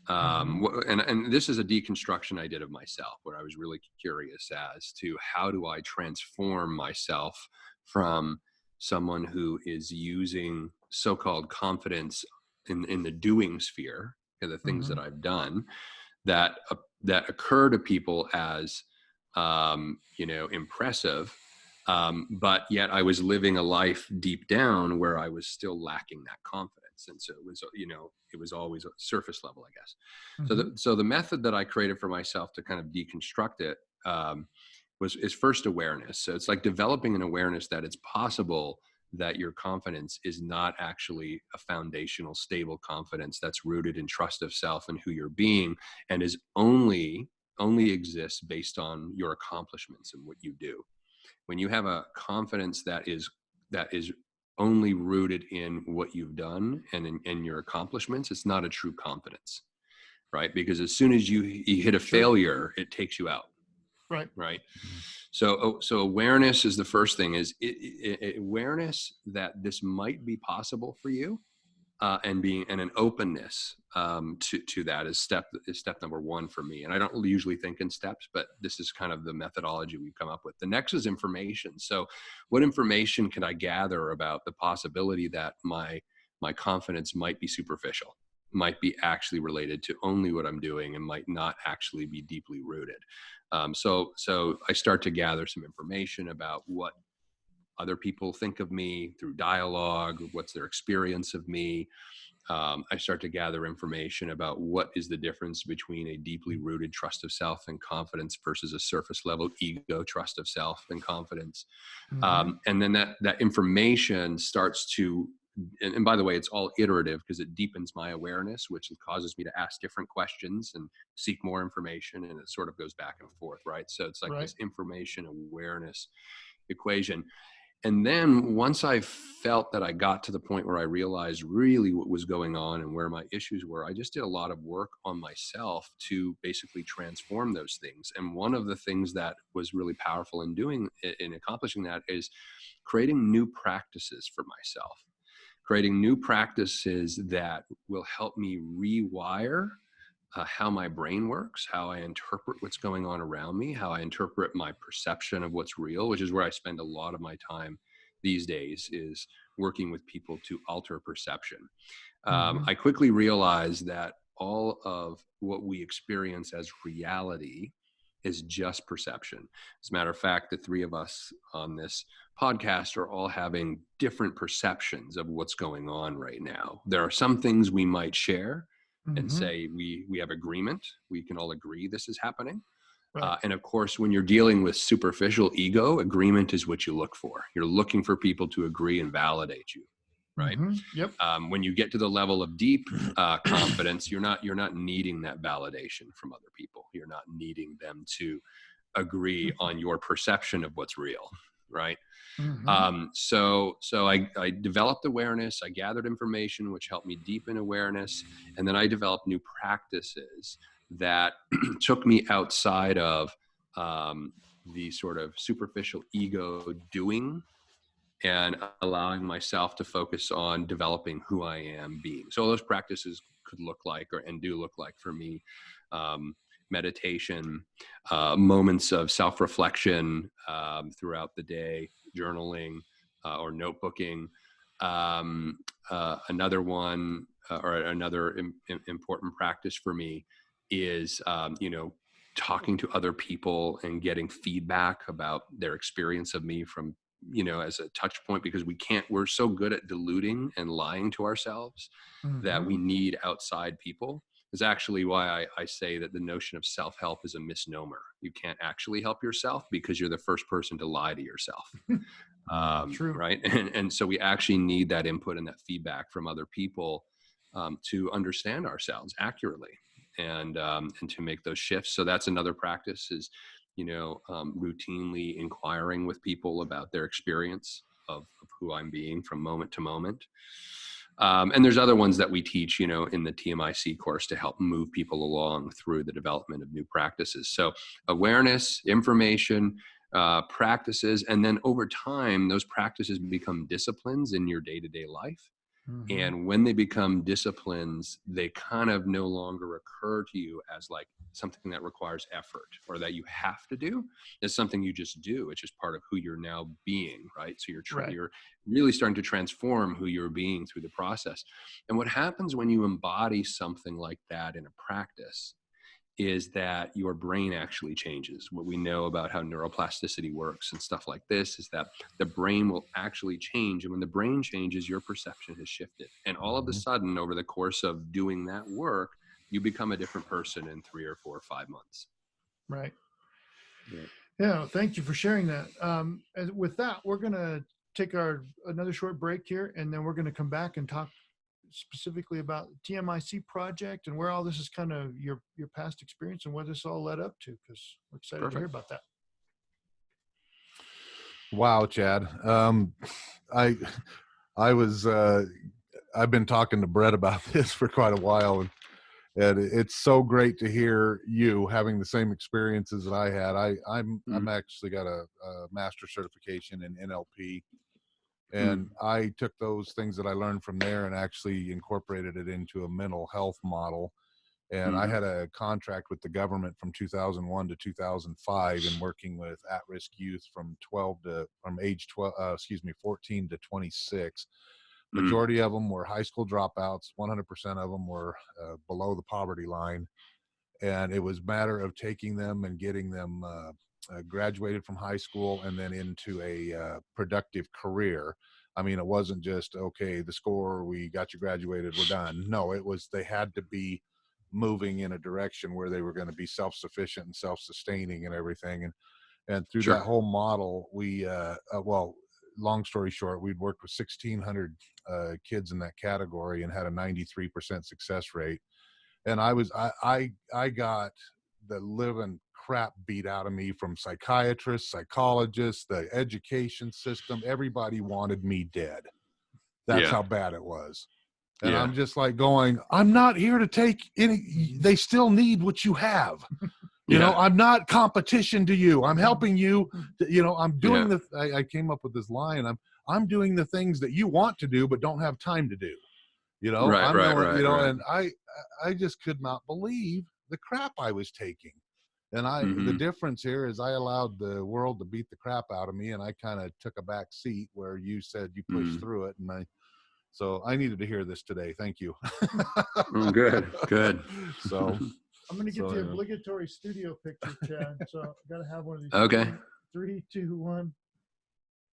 And this is a deconstruction I did of myself, where I was really curious as to how do I transform myself from someone who is using so-called confidence in the doing sphere, the things that I've done that occur to people as impressive, but yet I was living a life deep down where I was still lacking that confidence. And so it was always a surface level, I guess. So the method that I created for myself to kind of deconstruct it is first awareness. So it's like developing an awareness that it's possible that your confidence is not actually a foundational, stable confidence that's rooted in trust of self and who you're being, and is only exists based on your accomplishments and what you do. When you have a confidence that is only rooted in what you've done and in your accomplishments, it's not a true confidence, right? Because as soon as you hit a failure, it takes you out. Right. So awareness is the first thing, is awareness that this might be possible for you, and an openness to that is step number one for me. And I don't usually think in steps, but this is kind of the methodology we've come up with. The next is information. So what information can I gather about the possibility that my confidence might be superficial, might be actually related to only what I'm doing, and might not actually be deeply rooted. So I start to gather some information about what other people think of me through dialogue, what's their experience of me. I start to gather information about what is the difference between a deeply rooted trust of self and confidence versus a surface level ego trust of self and confidence. And then that information starts to, and by the way, it's all iterative because it deepens my awareness, which causes me to ask different questions and seek more information. And it sort of goes back and forth, right? So it's like this information awareness equation. And then once I felt that I got to the point where I realized really what was going on and where my issues were, I just did a lot of work on myself to basically transform those things. And one of the things that was really powerful in accomplishing that is creating new practices for myself, creating new practices that will help me rewire how my brain works, how I interpret what's going on around me, how I interpret my perception of what's real, which is where I spend a lot of my time these days, is working with people to alter perception. I quickly realized that all of what we experience as reality is just perception. As a matter of fact, the three of us on this podcast are all having different perceptions of what's going on right now. There are some things we might share and say we have agreement. We can all agree this is happening. Right. And of course, when you're dealing with superficial ego, agreement is what you look for. You're looking for people to agree and validate you, right? Yep. When you get to the level of deep confidence, you're not needing that validation from other people. You're not needing them to agree on your perception of what's real, right? So I developed awareness. I gathered information, which helped me deepen awareness, and then I developed new practices that took me outside of the sort of superficial ego doing, and allowing myself to focus on developing who I am being. So those practices could look like, and do look like for me, meditation, moments of self-reflection throughout the day, journaling or notebooking. Another one, or another important practice for me is, talking to other people and getting feedback about their experience of me from, as a touch point, because we're so good at diluting and lying to ourselves that we need outside people. Is actually why I say that the notion of self-help is a misnomer. You can't actually help yourself because you're the first person to lie to yourself. True. Right. And so we actually need that input and that feedback from other people to understand ourselves accurately and to make those shifts. So that's another practice, is, routinely inquiring with people about their experience of who I'm being from moment to moment. And there's other ones that we teach, in the TMIC course to help move people along through the development of new practices. So awareness, information, practices, and then over time, those practices become disciplines in your day-to-day life. And when they become disciplines, they kind of no longer occur to you as like something that requires effort or that you have to do. It's something you just do. It's just part of who you're now being, right? So you're really starting to transform who you're being through the process. And what happens when you embody something like that in a practice is that your brain actually changes. What we know about how neuroplasticity works and stuff like this is that the brain will actually change. And when the brain changes, your perception has shifted. And all of a sudden, over the course of doing that work, you become a different person in 3 or 4 or 5 months. Right. Yeah. Yeah. Thank you for sharing that. And with that, we're going to take another short break here, and then we're going to come back and talk specifically about the TMIC project and where all this is kind of your past experience and what this all led up to, because we're excited to hear about that. Wow, Chad. I've been talking to Brett about this for quite a while, and it's so great to hear you having the same experiences that I had. I'm actually got a master certification in NLP. And I took those things that I learned from there and actually incorporated it into a mental health model. And I had a contract with the government from 2001 to 2005 in working with at-risk youth from 14 to 26. Majority of them were high school dropouts. 100% of them were below the poverty line. And it was a matter of taking them and getting them graduated from high school and then into a productive career. I mean, it wasn't just, okay, the score, we got you graduated, we're done. No, it was, they had to be moving in a direction where they were going to be self-sufficient and self-sustaining and everything. And through that whole model, we, long story short, we'd worked with 1,600 kids in that category and had a 93% success rate. And I got the living crap beat out of me from psychiatrists, psychologists, the education system. Everybody wanted me dead. That's how bad it was. And I'm just like going, I'm not here to take any, they still need what you have. You know, I'm not competition to you. I'm helping you. I'm doing I came up with this line. I'm doing the things that you want to do, but don't have time to do. Right, I'm right, going, right, right. and I just could not believe the crap I was taking. And the Hmm. difference here is I allowed the world to beat the crap out of me, and I kind of took a back seat where you said you pushed Mm. through it. So I needed to hear this today. Thank you. Oh, good, good. so, I'm going to get so the yeah. obligatory studio picture, Chad. So I got to have one of these. Okay, Three, two, one.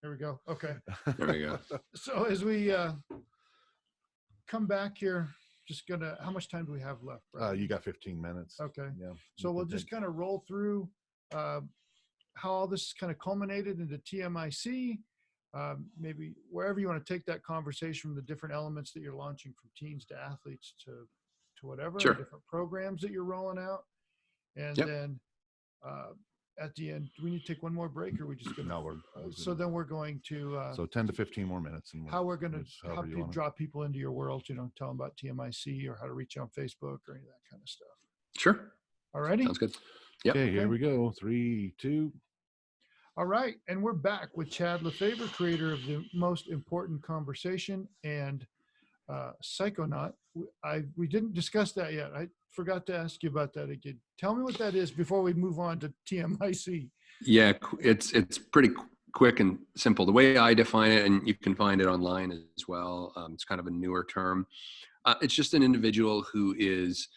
There we go. Okay. there we go. So as we come back here, how much time do we have left, Brad? You got 15 minutes. Okay. Yeah. So we'll just kind of roll through how all this kind of culminated into TMIC. Maybe wherever you want to take that conversation from the different elements that you're launching, from teens to athletes to whatever, Sure. and different programs that you're rolling out. And Yep. then at the end, do we need to take one more break, or are we just going to? No, So then we're going to. So 10 to 15 more minutes. And how we're going to however you wanna. draw people into your world, tell them about TMIC or how to reach you on Facebook or any of that kind of stuff. Sure. All righty. Sounds good. Yep. Okay, here we go. 3, 2. All right. And we're back with Chad Lefever, creator of The Most Important Conversation and Psychonaut. We didn't discuss that yet. I forgot to ask you about that again. Tell me what that is before we move on to TMIC. Yeah, it's pretty quick and simple. The way I define it, and you can find it online as well, it's kind of a newer term. It's just an individual who is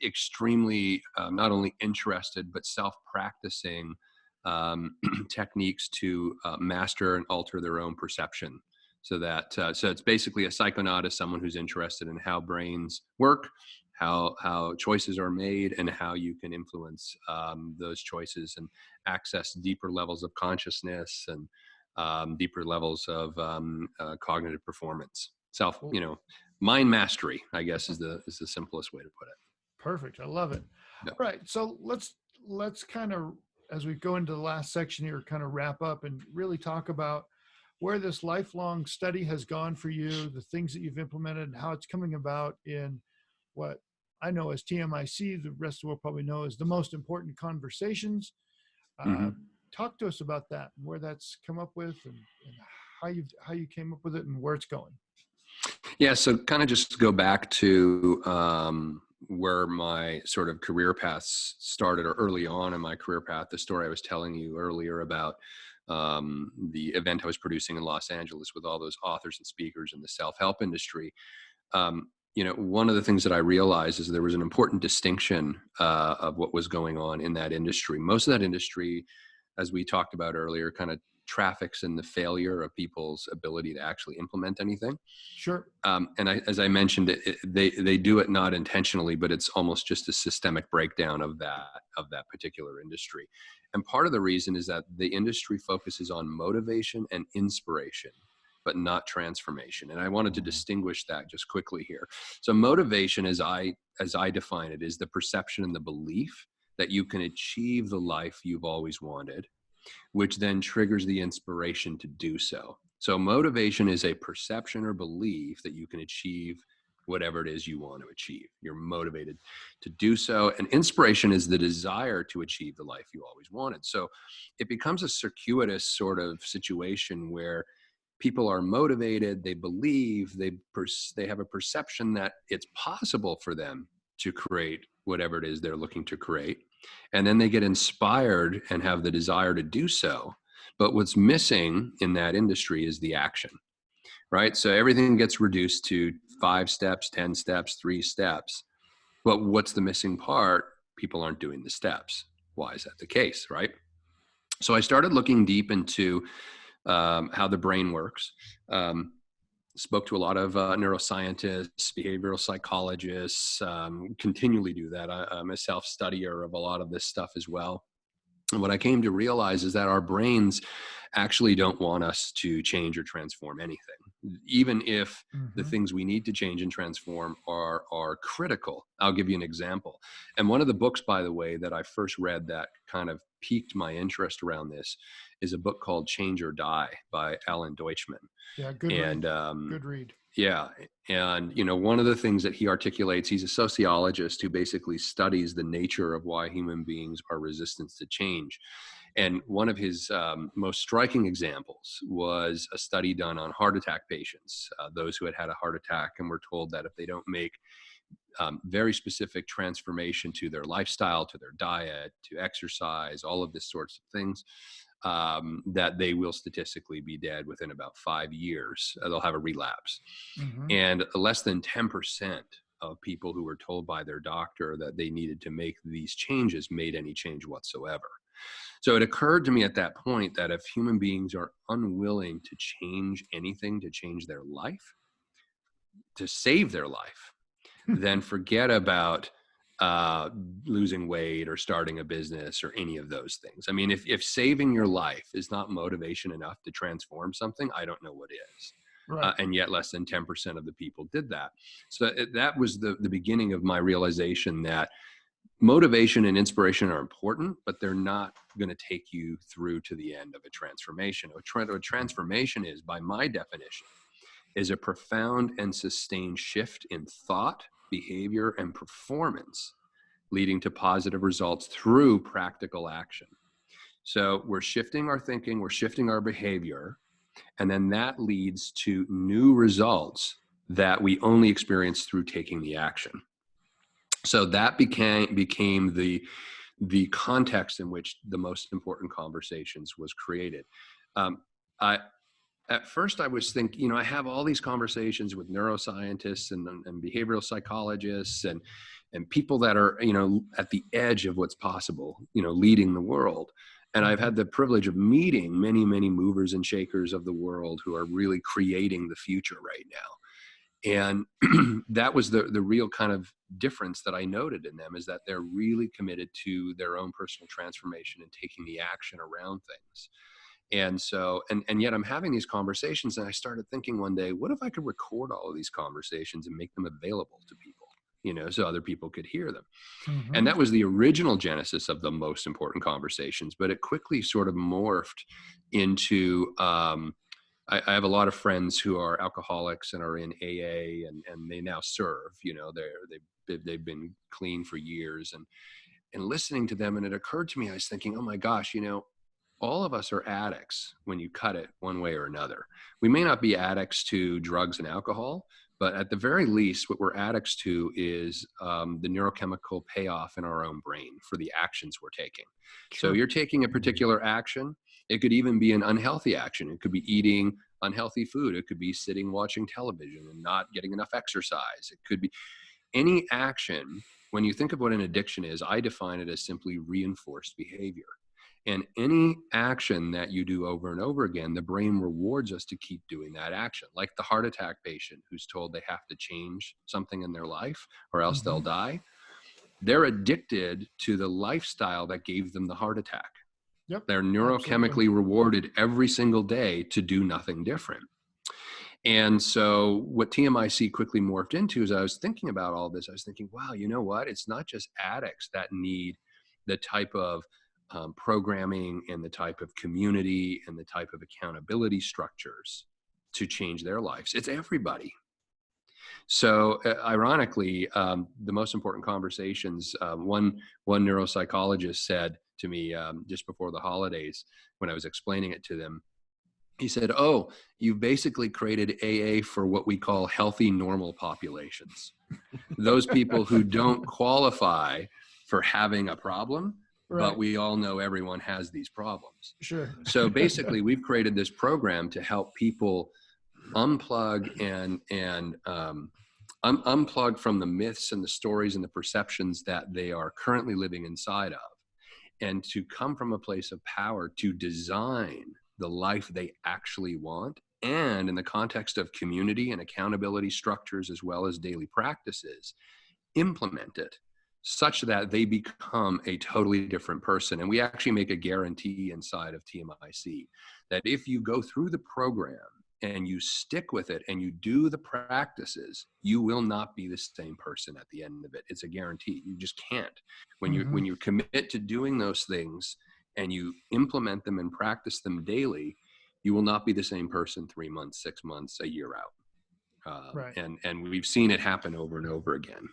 extremely not only interested, but self-practicing techniques to master and alter their own perception. So it's basically a psychonaut is someone who's interested in how brains work, how choices are made, and how you can influence those choices and access deeper levels of consciousness and deeper levels of cognitive performance. Mind mastery, I guess, is the simplest way to put it. Perfect. I love it. Yep. All right. So let's kind of, as we go into the last section here, kind of wrap up and really talk about where this lifelong study has gone for you, the things that you've implemented, and how it's coming about in what I know as TMIC, the rest of the world probably know as The Most Important Conversations. Talk to us about that, and where that's come up with, and how you came up with it, and where it's going. Yeah, so kind of just go back to where my sort of career paths started, or early on in my career path, the story I was telling you earlier about the event I was producing in Los Angeles with all those authors and speakers in the self-help industry. One of the things that I realized is there was an important distinction of what was going on in that industry. Most of that industry, as we talked about earlier, kind of traffics in the failure of people's ability to actually implement anything. Sure. As I mentioned, they do it not intentionally, but it's almost just a systemic breakdown of that particular industry. And part of the reason is that the industry focuses on motivation and inspiration, but not transformation. And I wanted to distinguish that just quickly here. So motivation, as I define it, is the perception and the belief that you can achieve the life you've always wanted, which then triggers the inspiration to do so. So motivation is a perception or belief that you can achieve whatever it is you want to achieve. You're motivated to do so. And inspiration is the desire to achieve the life you always wanted. So it becomes a circuitous sort of situation where people are motivated, they believe, they have a perception that it's possible for them to create whatever it is they're looking to create. And then they get inspired and have the desire to do so. But what's missing in that industry is the action, right? So everything gets reduced to 5 steps, 10 steps, 3 steps. But what's the missing part? People aren't doing the steps. Why is that the case, right? So I started looking deep into how the brain works. Spoke to a lot of neuroscientists, behavioral psychologists, continually do that. I'm a self-studier of a lot of this stuff as well. And what I came to realize is that our brains actually don't want us to change or transform anything, even if the things we need to change and transform are critical. I'll give you an example. And one of the books, by the way, that I first read that kind of piqued my interest around this is a book called Change or Die by Alan Deutschman. Yeah, good And read. Good read. yeah. And, one of the things that he articulates, he's a sociologist who basically studies the nature of why human beings are resistant to change. And one of his most striking examples was a study done on heart attack patients, those who had a heart attack and were told that if they don't make very specific transformation to their lifestyle, to their diet, to exercise, all of this sorts of things, that they will statistically be dead within about 5 years. They'll have a relapse. Mm-hmm. And less than 10% of people who were told by their doctor that they needed to make these changes made any change whatsoever. So it occurred to me at that point that if human beings are unwilling to change anything, to change their life, to save their life, then forget about losing weight or starting a business or any of those things. I mean, if saving your life is not motivation enough to transform something, I don't know what is. Right. And yet less than 10% of the people did that. So that was the beginning of my realization that motivation and inspiration are important, but they're not going to take you through to the end of a transformation. A transformation is, by my definition, is a profound and sustained shift in thought, behavior, and performance, leading to positive results through practical action. So we're shifting our thinking, we're shifting our behavior, and then that leads to new results that we only experience through taking the action. So that became the context in which the most important conversations was created. At first I was thinking, I have all these conversations with neuroscientists and behavioral psychologists and people that are, at the edge of what's possible, leading the world. And I've had the privilege of meeting many, many movers and shakers of the world who are really creating the future right now. And that was the real kind of difference that I noted in them, is that they're really committed to their own personal transformation and taking the action around things. And so, and yet I'm having these conversations, and I started thinking one day, what if I could record all of these conversations and make them available to people, so other people could hear them. Mm-hmm. And that was the original genesis of the most important conversations, but it quickly sort of morphed into, I have a lot of friends who are alcoholics and are in AA, and they now serve, they've been clean for years, and listening to them. And it occurred to me, I was thinking, oh my gosh, all of us are addicts when you cut it one way or another. We may not be addicts to drugs and alcohol, but at the very least, what we're addicts to is the neurochemical payoff in our own brain for the actions we're taking. Sure. So you're taking a particular action. It could even be an unhealthy action. It could be eating unhealthy food. It could be sitting watching television and not getting enough exercise. It could be any action. When you think of what an addiction is, I define it as simply reinforced behavior. And any action that you do over and over again, the brain rewards us to keep doing that action. Like the heart attack patient who's told they have to change something in their life or else they'll die. They're addicted to the lifestyle that gave them the heart attack. Yep. They're neurochemically rewarded every single day to do nothing different. And so what TMIC quickly morphed into, is I was thinking about all this, I was thinking, wow, you know what? It's not just addicts that need the type of programming and the type of community and the type of accountability structures to change their lives. It's everybody. So ironically, the most important conversations, one neuropsychologist said to me just before the holidays when I was explaining it to them, he said, oh, you've basically created AA for what we call healthy, normal populations. Those people who don't qualify for having a problem, right. But we all know everyone has these problems. Sure. So basically, we've created this program to help people unplug and unplug from the myths and the stories and the perceptions that they are currently living inside of, and to come from a place of power to design the life they actually want, and in the context of community and accountability structures as well as daily practices, implement it such that they become a totally different person. And we actually make a guarantee inside of TMIC that if you go through the program and you stick with it and you do the practices, you will not be the same person at the end of it. It's a guarantee. You just can't. When you commit to doing those things and you implement them and practice them daily, you will not be the same person 3 months, 6 months, a year out. Right. And we've seen it happen over and over again.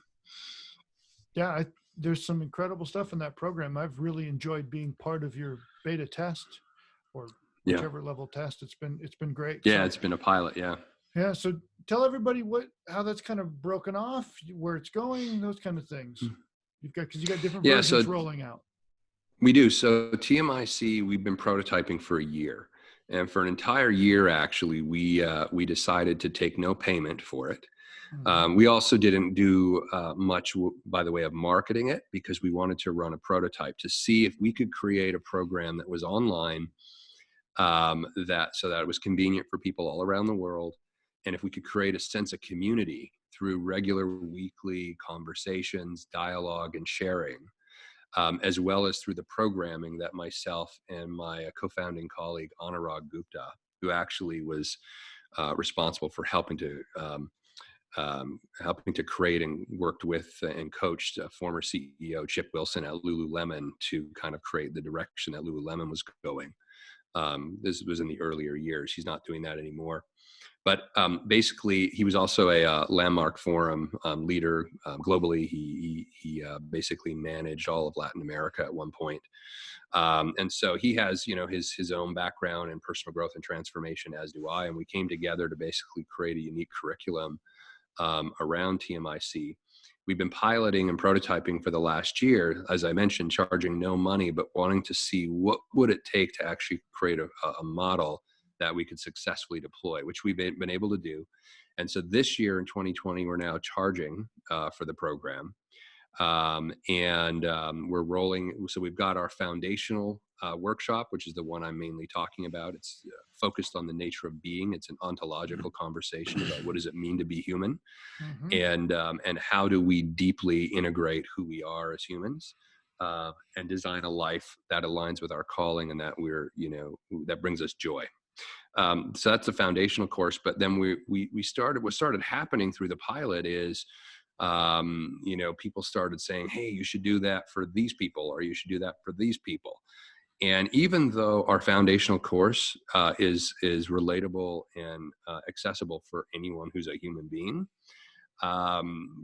Yeah, there's some incredible stuff in that program. I've really enjoyed being part of your beta test, or Yeah. whichever level test. It's been great. Yeah, So, it's been a pilot. Yeah. yeah. So tell everybody how that's kind of broken off, where it's going, those kind of things. Because you got different Yeah, versions so rolling out. we do. So TMIC, we've been prototyping for a year. And for an entire year, actually, we decided to take no payment for it. We also didn't do much by the way of marketing it, because we wanted to run a prototype to see if we could create a program that was online, so that it was convenient for people all around the world. And if we could create a sense of community through regular weekly conversations, dialogue, and sharing, as well as through the programming that myself and my co-founding colleague, Anurag Gupta, who actually was responsible for helping to create and worked with and coached former CEO Chip Wilson at Lululemon to kind of create the direction that Lululemon was going. This was in the earlier years. He's not doing that anymore. But basically, he was also a Landmark Forum leader globally. He basically managed all of Latin America at one point. And so he has, his own background in personal growth and transformation, as do I. And we came together to basically create a unique curriculum around TMIC. We've been piloting and prototyping for the last year, as I mentioned, charging no money, but wanting to see what would it take to actually create a model that we could successfully deploy, which we've been able to do. And so this year in 2020, we're now charging for the program. We're rolling. So we've got our foundational workshop, which is the one I'm mainly talking about. It's focused on the nature of being. It's an ontological conversation about what does it mean to be human, and how do we deeply integrate who we are as humans, and design a life that aligns with our calling and that that brings us joy. So that's the foundational course. But then what started happening through the pilot is, people started saying, hey, you should do that for these people, or you should do that for these people. And even though our foundational course is relatable and accessible for anyone who's a human being,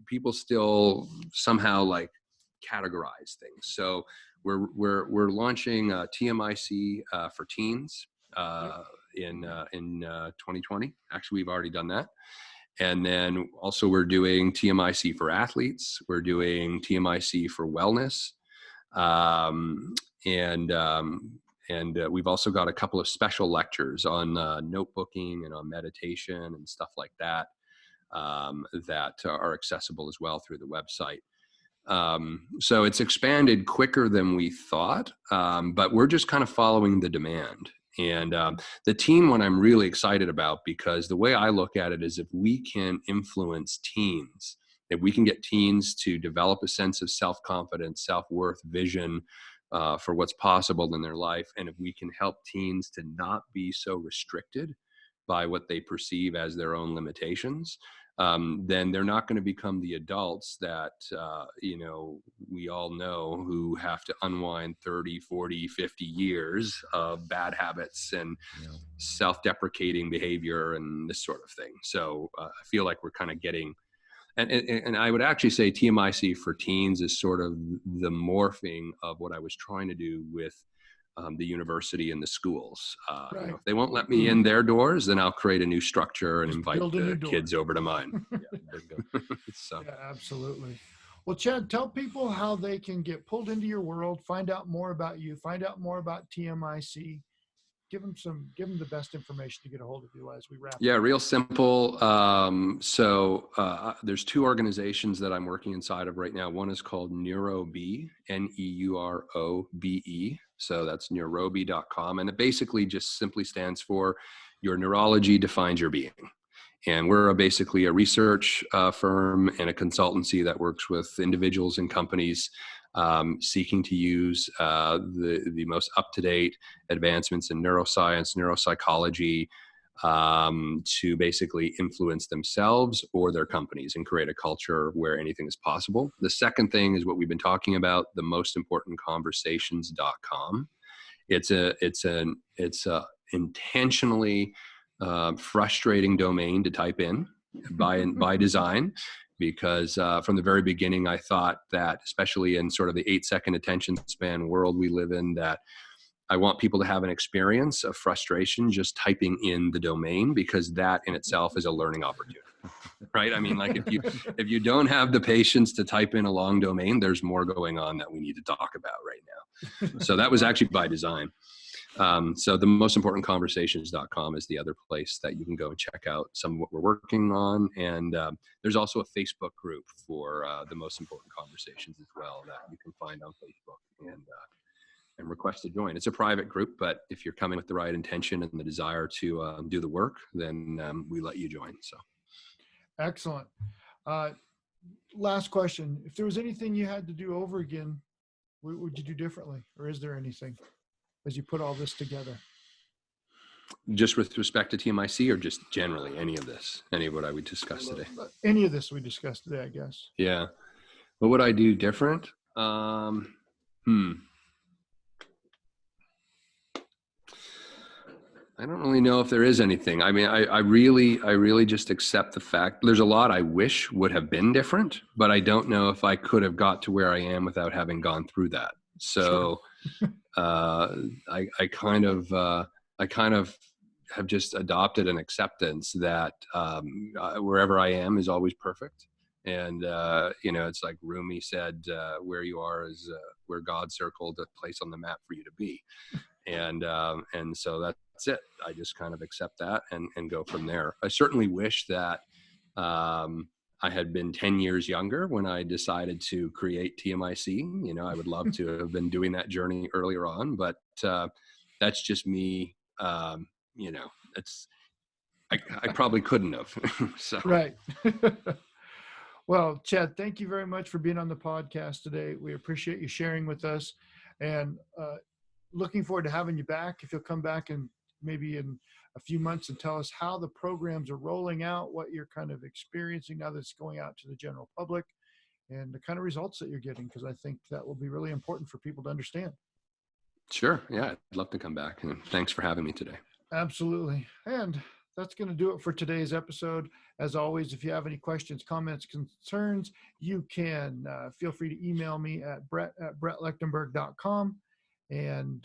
people still somehow like categorize things. So we're launching TMIC for teens in 2020. Actually, we've already done that. And then also we're doing TMIC for athletes. We're doing TMIC for wellness. We've also got a couple of special lectures on notebooking and on meditation and stuff like that, that are accessible as well through the website. So it's expanded quicker than we thought, but we're just kind of following the demand. And the team one I'm really excited about, because the way I look at it is, if we can influence teens, if we can get teens to develop a sense of self-confidence, self-worth, vision for what's possible in their life, and if we can help teens to not be so restricted by what they perceive as their own limitations, then they're not going to become the adults that, we all know, who have to unwind 30, 40, 50 years of bad habits and self-deprecating behavior and this sort of thing. So I feel like we're kind of getting, and I would actually say TMIC for teens is sort of the morphing of what I was trying to do with the university and the schools. Right. If they won't let me in their doors, then I'll create a new structure and Just invite the kids over to mine. So. Yeah, absolutely. Well, Chad, tell people how they can get pulled into your world, find out more about you, find out more about TMIC. Give them the best information to get a hold of you as we wrap. Yeah, real simple. There's two organizations that I'm working inside of right now. One is called NeuroBe, NeuroBe. So that's neurobe.com. And it basically just simply stands for Your Neurology Defines Your Being. And we're basically a research firm and a consultancy that works with individuals and companies seeking to use the most up-to-date advancements in neuroscience, neuropsychology, to basically influence themselves or their companies and create a culture where anything is possible. The second thing is what we've been talking about, the mostimportantconversations.com. it's a intentionally frustrating domain to type in by design, because from the very beginning I thought that, especially in sort of the 8-second attention span world we live in, that I want people to have an experience of frustration just typing in the domain, because that in itself is a learning opportunity. Right? I mean, like if you don't have the patience to type in a long domain, there's more going on that we need to talk about right now. So that was actually by design. So the most important conversations.com is the other place that you can go and check out some of what we're working on. And there's also a Facebook group for the most important conversations as well that you can find on Facebook and request to join. It's a private group, but if you're coming with the right intention and the desire to do the work, then we let you join. So. Excellent. Last question. If there was anything you had to do over again, what would you do differently? Or is there anything as you put all this together? Just with respect to TMIC, or just generally any of what I would discuss today? Any of this we discussed today, I guess. Yeah. What would I do different? I don't really know if there is anything. I mean, I really just accept the fact there's a lot I wish would have been different, but I don't know if I could have got to where I am without having gone through that. So Sure. I kind of have just adopted an acceptance that wherever I am is always perfect. And, it's like Rumi said, where you are is where God circled a place on the map for you to be. And so that's it. I just kind of accept that and go from there. I certainly wish that I had been 10 years younger when I decided to create TMIC. I would love to have been doing that journey earlier on, but that's just me. It's I probably couldn't have. So. Right. Well, Chad, thank you very much for being on the podcast today. We appreciate you sharing with us, and looking forward to having you back. If you'll come back and maybe in a few months and tell us how the programs are rolling out, what you're kind of experiencing now that it's going out to the general public, and the kind of results that you're getting, because I think that will be really important for people to understand. Sure. Yeah, I'd love to come back. And thanks for having me today. Absolutely. And that's going to do it for today's episode. As always, if you have any questions, comments, concerns, you can feel free to email me at brett@brettlechtenberg.com. And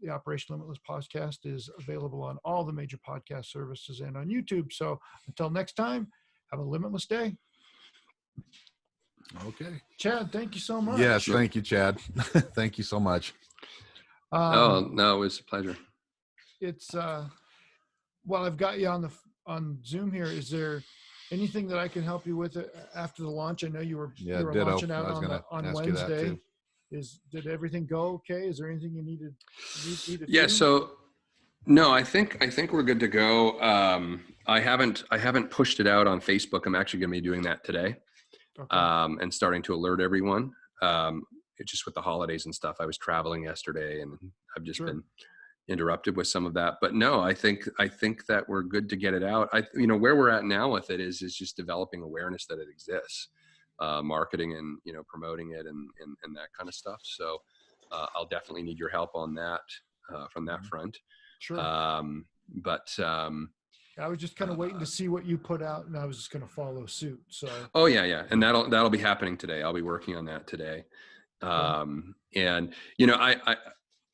the Operation Limitless podcast is available on all the major podcast services and on YouTube. So until next time, have a limitless day. Okay. Chad, thank you so much. Yes, thank you, Chad. Thank you so much. No, it was a pleasure. It's well, I've got you on Zoom here. Is there anything that I can help you with after the launch? I know you were launching out on Wednesday. Did everything go okay? Is there anything you needed to Yeah, do? so no, I think we're good to go. I haven't pushed it out on Facebook. I'm actually going to be doing that today. Okay. And starting to alert everyone. It's just with the holidays and stuff. I was traveling yesterday and I've just been interrupted with some of that, but no, I think that we're good to get it out. Where we're at now with it is just developing awareness that it exists, marketing and, promoting it and that kind of stuff. So, I'll definitely need your help on that, from that front. Sure. I was just kind of waiting to see what you put out, and I was just going to follow suit. So. Oh yeah. And that'll be happening today. I'll be working on that today. And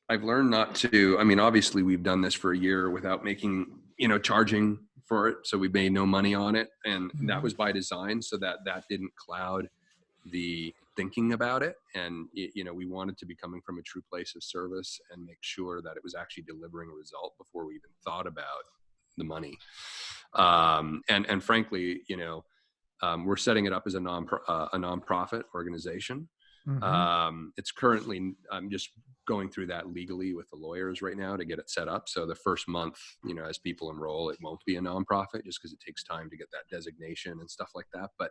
I've learned not to, obviously we've done this for a year without making, charging for it. So we made no money on it. And that was by design so that didn't cloud the thinking about it. And, we wanted to be coming from a true place of service and make sure that it was actually delivering a result before we even thought about the money. And frankly, we're setting it up as a nonprofit organization. It's currently, I'm just going through that legally with the lawyers right now to get it set up. So the first month, as people enroll, it won't be a nonprofit just because it takes time to get that designation and stuff like that. But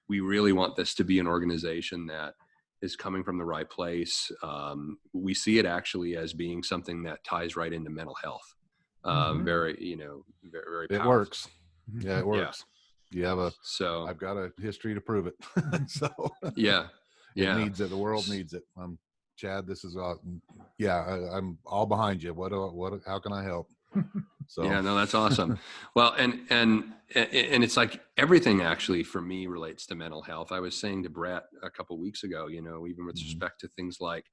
we really want this to be an organization that is coming from the right place. We see it actually as being something that ties right into mental health. Very, very powerful. It works. Yeah, it works. Yeah. I've got a history to prove it. So yeah. It needs it. The world needs it. Chad, this is Yeah, I'm all behind you. How can I help? So Yeah, no, that's awesome. Well, and it's like everything actually for me relates to mental health. I was saying to Brett a couple of weeks ago, even with Mhm. respect to things like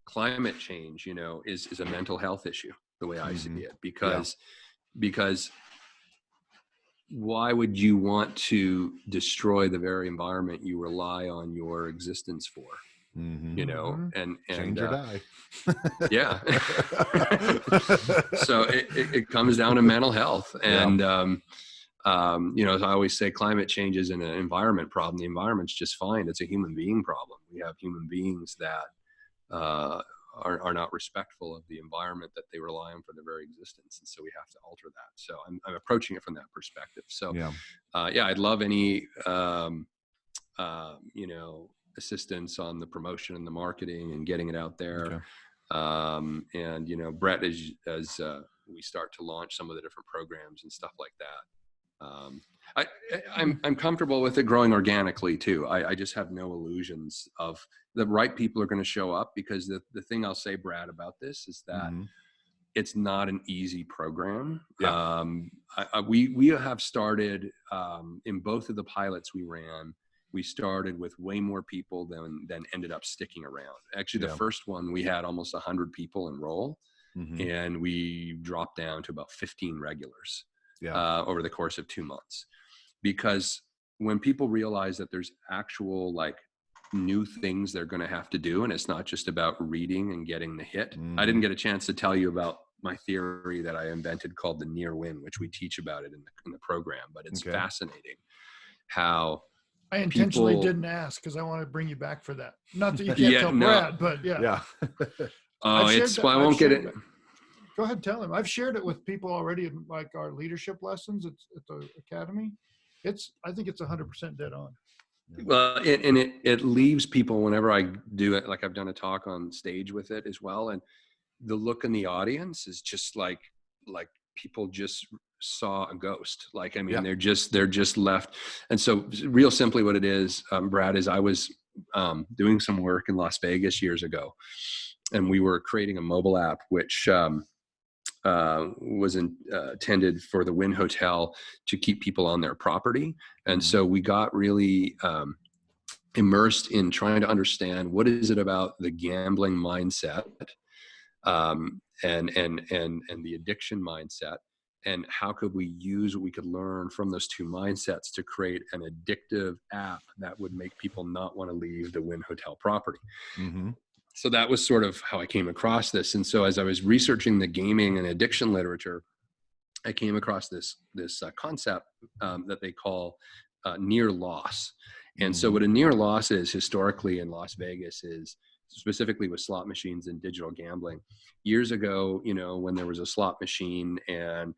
climate change, is a mental health issue the way I see Mhm. it, Yeah. because why would you want to destroy the very environment you rely on your existence for? Mhm. Mhm. And Change or die. yeah. So it comes down to mental health. Yeah. And as I always say, climate change is an environment problem. The environment's just fine. It's a human being problem. We have human beings that uh, are not respectful of the environment that they rely on for their very existence, and so we have to alter that. So I'm approaching it from that perspective. So Yeah. I'd love any assistance on the promotion and the marketing and getting it out there. Okay. And Brett, as we start to launch some of the different programs and stuff like that, I, I'm comfortable with it growing organically too. I just have no illusions of the right people are going to show up, because the thing I'll say, Brad, about this is that Mhm. it's not an easy program. Yeah. We have started in both of the pilots we ran. We started with way more people than ended up sticking around. Actually, the Yeah. first one we had almost 100 people enroll, Mhm. and we dropped down to about 15 regulars Yeah. over the course of 2 months. Because when people realize that there's actual like new things they're going to have to do, and it's not just about reading and getting the hit. I didn't Mhm. get a chance to tell you about my theory that I invented called the near win, which we teach about it in the program, but it's Okay. fascinating how I intentionally people didn't ask because I want to bring you back for that. Not that you can't yeah tell no Brad, but yeah, Yeah. oh I've shared it's that. well, I I've won't get shared it. that. Go ahead, tell him. I've shared it with people already in like our leadership lessons at the academy. I think it's 100% dead on. Well, it leaves people whenever I do it, like I've done a talk on stage with it as well, and the look in the audience is just like people just saw a ghost. Like, I mean, Yeah. they're just left. And so real simply what it is, Brad, is I was doing some work in Las Vegas years ago, and we were creating a mobile app, which was intended for the Wynn Hotel to keep people on their property. And Mhm. so we got really immersed in trying to understand what is it about the gambling mindset and the addiction mindset, and how could we use what we could learn from those two mindsets to create an addictive app that would make people not want to leave the Wynn Hotel property. Mhm. So that was sort of how I came across this. And so as I was researching the gaming and addiction literature, I came across this concept that they call near loss. And so Mhm. what a near loss is historically in Las Vegas is, specifically with slot machines and digital gambling. Years ago, when there was a slot machine and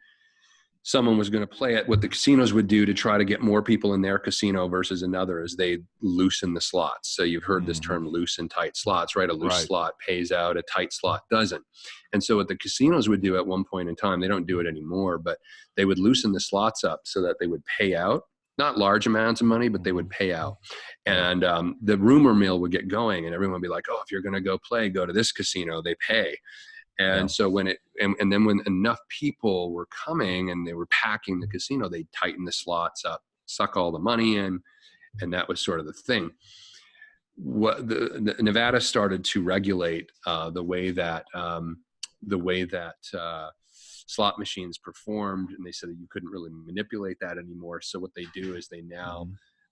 someone was going to play it, what the casinos would do to try to get more people in their casino versus another is they loosen the slots. So you've heard this Mhm. term loose and tight slots, right? A loose Right. slot pays out, a tight slot doesn't. And so what the casinos would do at one point in time, they don't do it anymore, but they would loosen the slots up so that they would pay out, not large amounts of money, but they would Mhm. pay out. Yeah. And the rumor mill would get going, and everyone would be like, oh, if you're going to go play, go to this casino, they pay. Yeah. And so and then when enough people were coming and they were packing the casino, they'd tighten the slots up, suck all the money in, and that was sort of the thing. What the Nevada started to regulate the way that slot machines performed, and they said that you couldn't really manipulate that anymore. So what they do is they now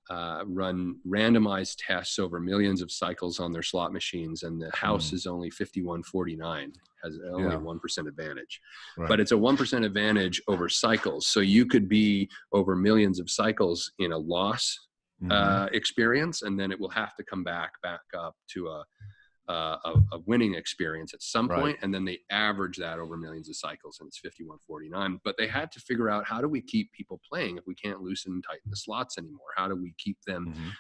Mhm. run randomized tests over millions of cycles on their slot machines, and the house Mhm. is only 51-49, has only Yeah. 1% advantage. Right. But it's a 1% advantage over cycles. So you could be over millions of cycles in a loss Mhm. experience, and then it will have to come back up to a winning experience at some Right. point, and then they average that over millions of cycles, and it's 51-49. But they had to figure out, how do we keep people playing if we can't loosen and tighten the slots anymore? How do we keep them? Mhm.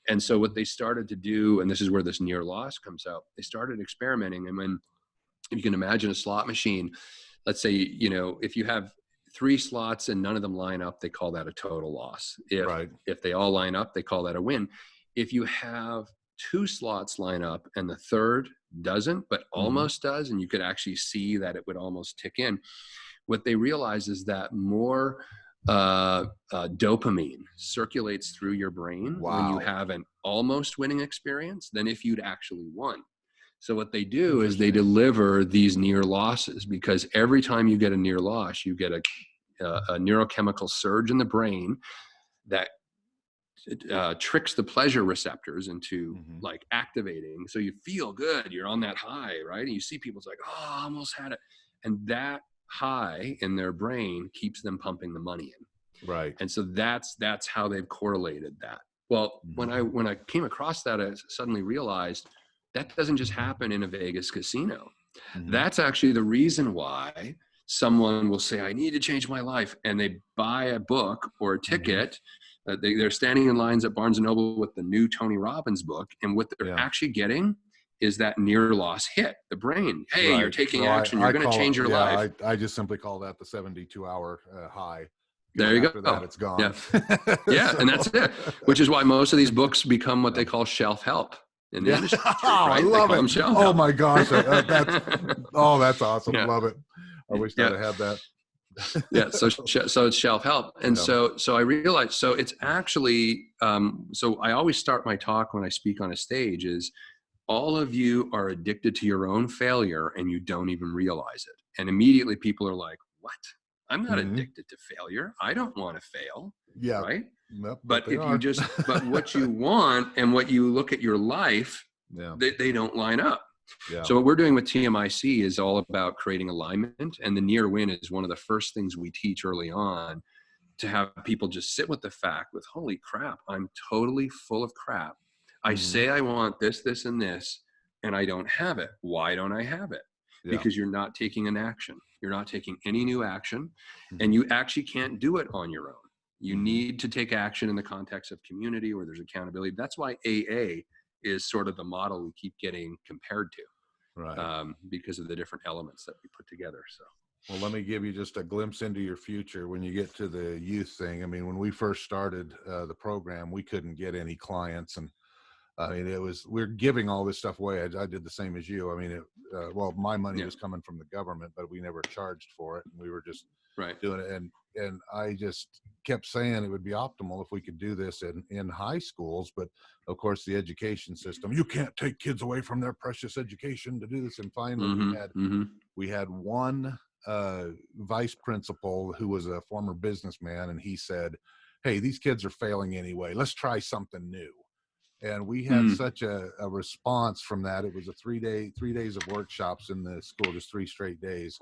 And so what they started to do, and this is where this near loss comes out, they started experimenting. And when you can imagine a slot machine, let's say, if you have 3 slots and none of them line up, they call that a total loss. Right. If they all line up, they call that a win. If you have 2 slots line up and the third doesn't, but almost does. And you could actually see that it would almost tick in. What they realize is that more dopamine circulates through your brain when you have an almost winning experience than if you'd actually won. So what they do is they deliver these near losses, because every time you get a near loss, you get a neurochemical surge in the brain that tricks the pleasure receptors into like activating. So you feel good, you're on that high, right? And you see people's like, oh, I almost had it. And that high in their brain keeps them pumping the money in. Right. And so that's how they've correlated that. Well, when I came across that, I suddenly realized that doesn't just happen in a Vegas casino. That's actually the reason why someone will say, I need to change my life. And they buy a book or a ticket. They're standing in lines at Barnes & Noble with the new Tony Robbins book. And what they're actually getting is that near loss hit the brain. Hey, you're taking action. You're going to change your life. I just simply call that the 72-hour high. There you After go. That, it's gone. Yeah, yeah, and that's it. Which is why most of these books become what they call shelf help in the industry. Right? I love it. Oh my gosh, that's awesome. Yeah. Love it. I wish I'd have had that. Yeah, so it's shelf help, and so I realized, so it's actually so I always start my talk when I speak on a stage is, all of you are addicted to your own failure and you don't even realize it. And immediately people are like, what? I'm not addicted to failure. I don't want to fail. Yeah. Right. Nope, but if you just, but what you want and what you look at your life, they don't line up. Yeah. So what we're doing with TMIC is all about creating alignment. And the near win is one of the first things we teach early on, to have people just sit with the fact with, holy crap, I'm totally full of crap. I say I want this, this, and this, and I don't have it. Why don't I have it? Because you're not taking an action. You're not taking any new action, and you actually can't do it on your own. You need to take action in the context of community where there's accountability. That's why AA is sort of the model we keep getting compared to, right? Because of the different elements that we put together. So. Well, let me give you just a glimpse into your future when you get to the youth thing. I mean, when we first started the program, we couldn't get any clients, and I mean, we're giving all this stuff away. I did the same as you. I mean, well, my money was coming from the government, but we never charged for it. And we were just doing it. And I just kept saying it would be optimal if we could do this in high schools. But of course, the education system, you can't take kids away from their precious education to do this. And finally, we had one vice principal who was a former businessman, and he said, hey, these kids are failing anyway. Let's try something new. And we had such a response from that. It was a 3 days of workshops in the school, just 3 straight days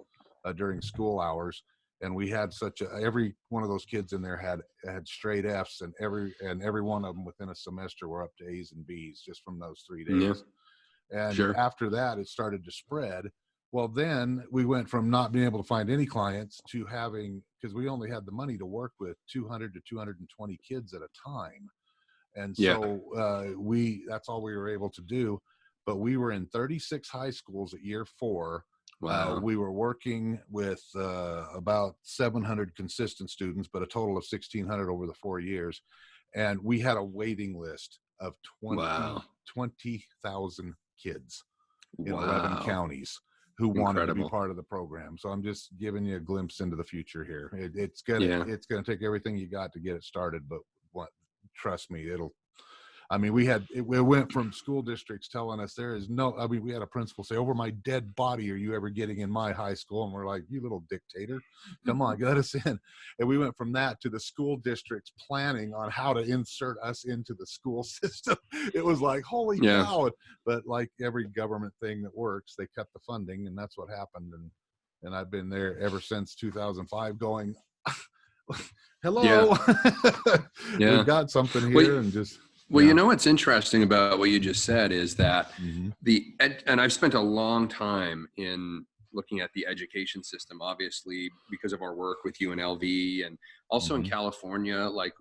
during school hours. And we had every one of those kids in there had straight F's, and every one of them within a semester were up to A's and B's just from those 3 days. Yeah. And after that, it started to spread. Well, then we went from not being able to find any clients to having, because we only had the money to work with 200 to 220 kids at a time. And so that's all we were able to do. But we were in 36 high schools at year 4. Wow. We were working with about 700 consistent students, but a total of 1,600 over the 4 years. And we had a waiting list of 20,000 kids in 11 counties who wanted to be part of the program. So I'm just giving you a glimpse into the future here. It's gonna take everything you got to get it started, but trust me, we went from school districts telling us we had a principal say, over my dead body are you ever getting in my high school? And we're like, you little dictator, come on, get us in. And we went from that to the school districts planning on how to insert us into the school system. It was like, holy cow. But like every government thing that works, they cut the funding, and that's what happened. And I've been there ever since 2005 going, hello. We've got something here. Well, you know what's interesting about what you just said is that and I've spent a long time in looking at the education system, obviously because of our work with UNLV, and also in California, like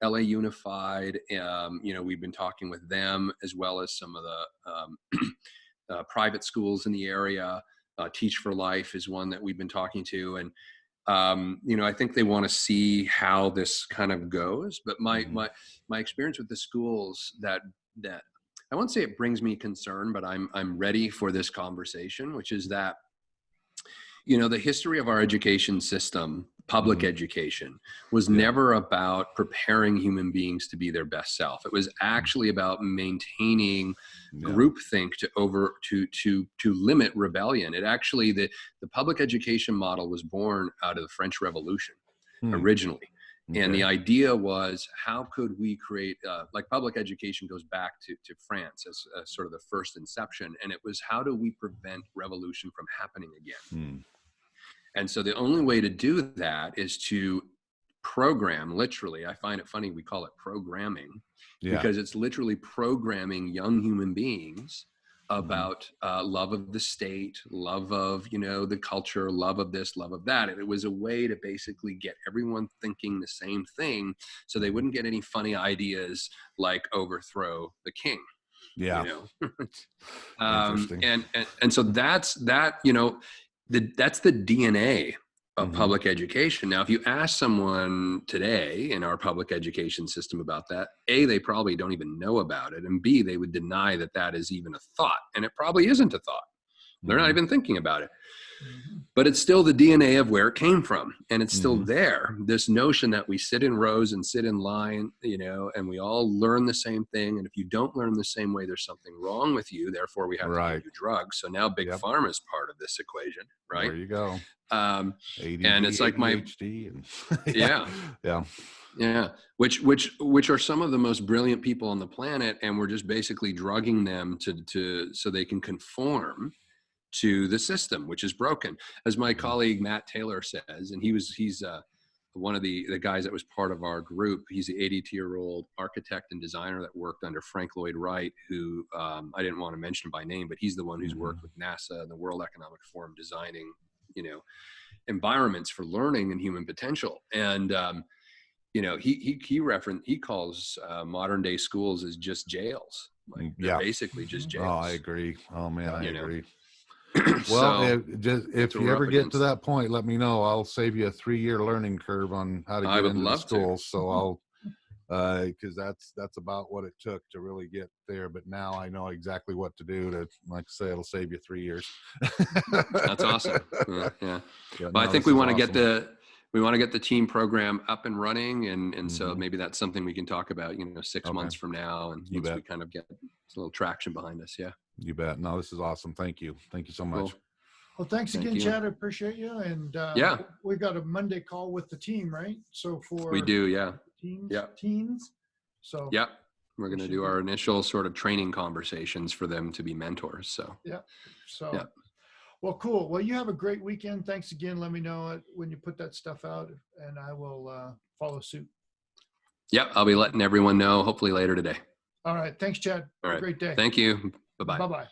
LA Unified. We've been talking with them, as well as some of the private schools in the area. Teach for Life is one that we've been talking to, and I think they want to see how this kind of goes. But my experience with the schools that I won't say it brings me concern, but I'm ready for this conversation, which is that, the history of our education system, public education, was never about preparing human beings to be their best self. It was actually about maintaining groupthink to limit rebellion. It actually, the public education model was born out of the French Revolution originally. And the idea was, how could we create, like public education goes back to France as sort of the first inception. And it was, how do we prevent revolution from happening again? And so the only way to do that is to program, literally. I find it funny we call it programming, because it's literally programming young human beings about love of the state, love of, the culture, love of this, love of that. And it was a way to basically get everyone thinking the same thing, so they wouldn't get any funny ideas like overthrow the king. Interesting. And so that's that's the DNA of public education. Now, if you ask someone today in our public education system about that, A, they probably don't even know about it, and B, they would deny that that is even a thought, and it probably isn't a thought. They're not even thinking about it. But it's still the DNA of where it came from, and it's still there. This notion that we sit in rows and sit in line, and we all learn the same thing, and if you don't learn the same way, there's something wrong with you, therefore we have to give you drugs. So now big pharma is part of this equation, right? There you go. ADD, and it's like ADHD which are some of the most brilliant people on the planet, and we're just basically drugging them to so they can conform to the system, which is broken. As my colleague Matt Taylor says, and he's one of the guys that was part of our group. He's the 82-year-old architect and designer that worked under Frank Lloyd Wright, who I didn't want to mention by name, but he's the one who's worked with NASA and the World Economic Forum designing, environments for learning and human potential. And he calls modern day schools as just jails. Like they're basically just jails. Oh, I agree. Oh man, I agree. Well, if you ever get to that point, let me know. I'll save you a 3-year learning curve on how to get into the schools. So I'll, because that's about what it took to really get there. But now I know exactly what to do to, like I say, it'll save you 3 years. That's awesome. Yeah. But I think we want to get the team program up and running, and so maybe that's something we can talk about, 6 months from now, and once we kind of get a little traction behind us. Yeah. You bet. No, this is awesome. Thank you. Thank you so much. Cool. Well, thanks again, Chad. I appreciate you. And we got a Monday call with the team, right? So we do, teens. So we're going to do our initial sort of training conversations for them to be mentors. So well, cool. Well, you have a great weekend. Thanks again. Let me know when you put that stuff out, and I will follow suit. I'll be letting everyone know hopefully later today. All right. Thanks, Chad. All right. Have a great day. Thank you. Bye-bye. Bye-bye.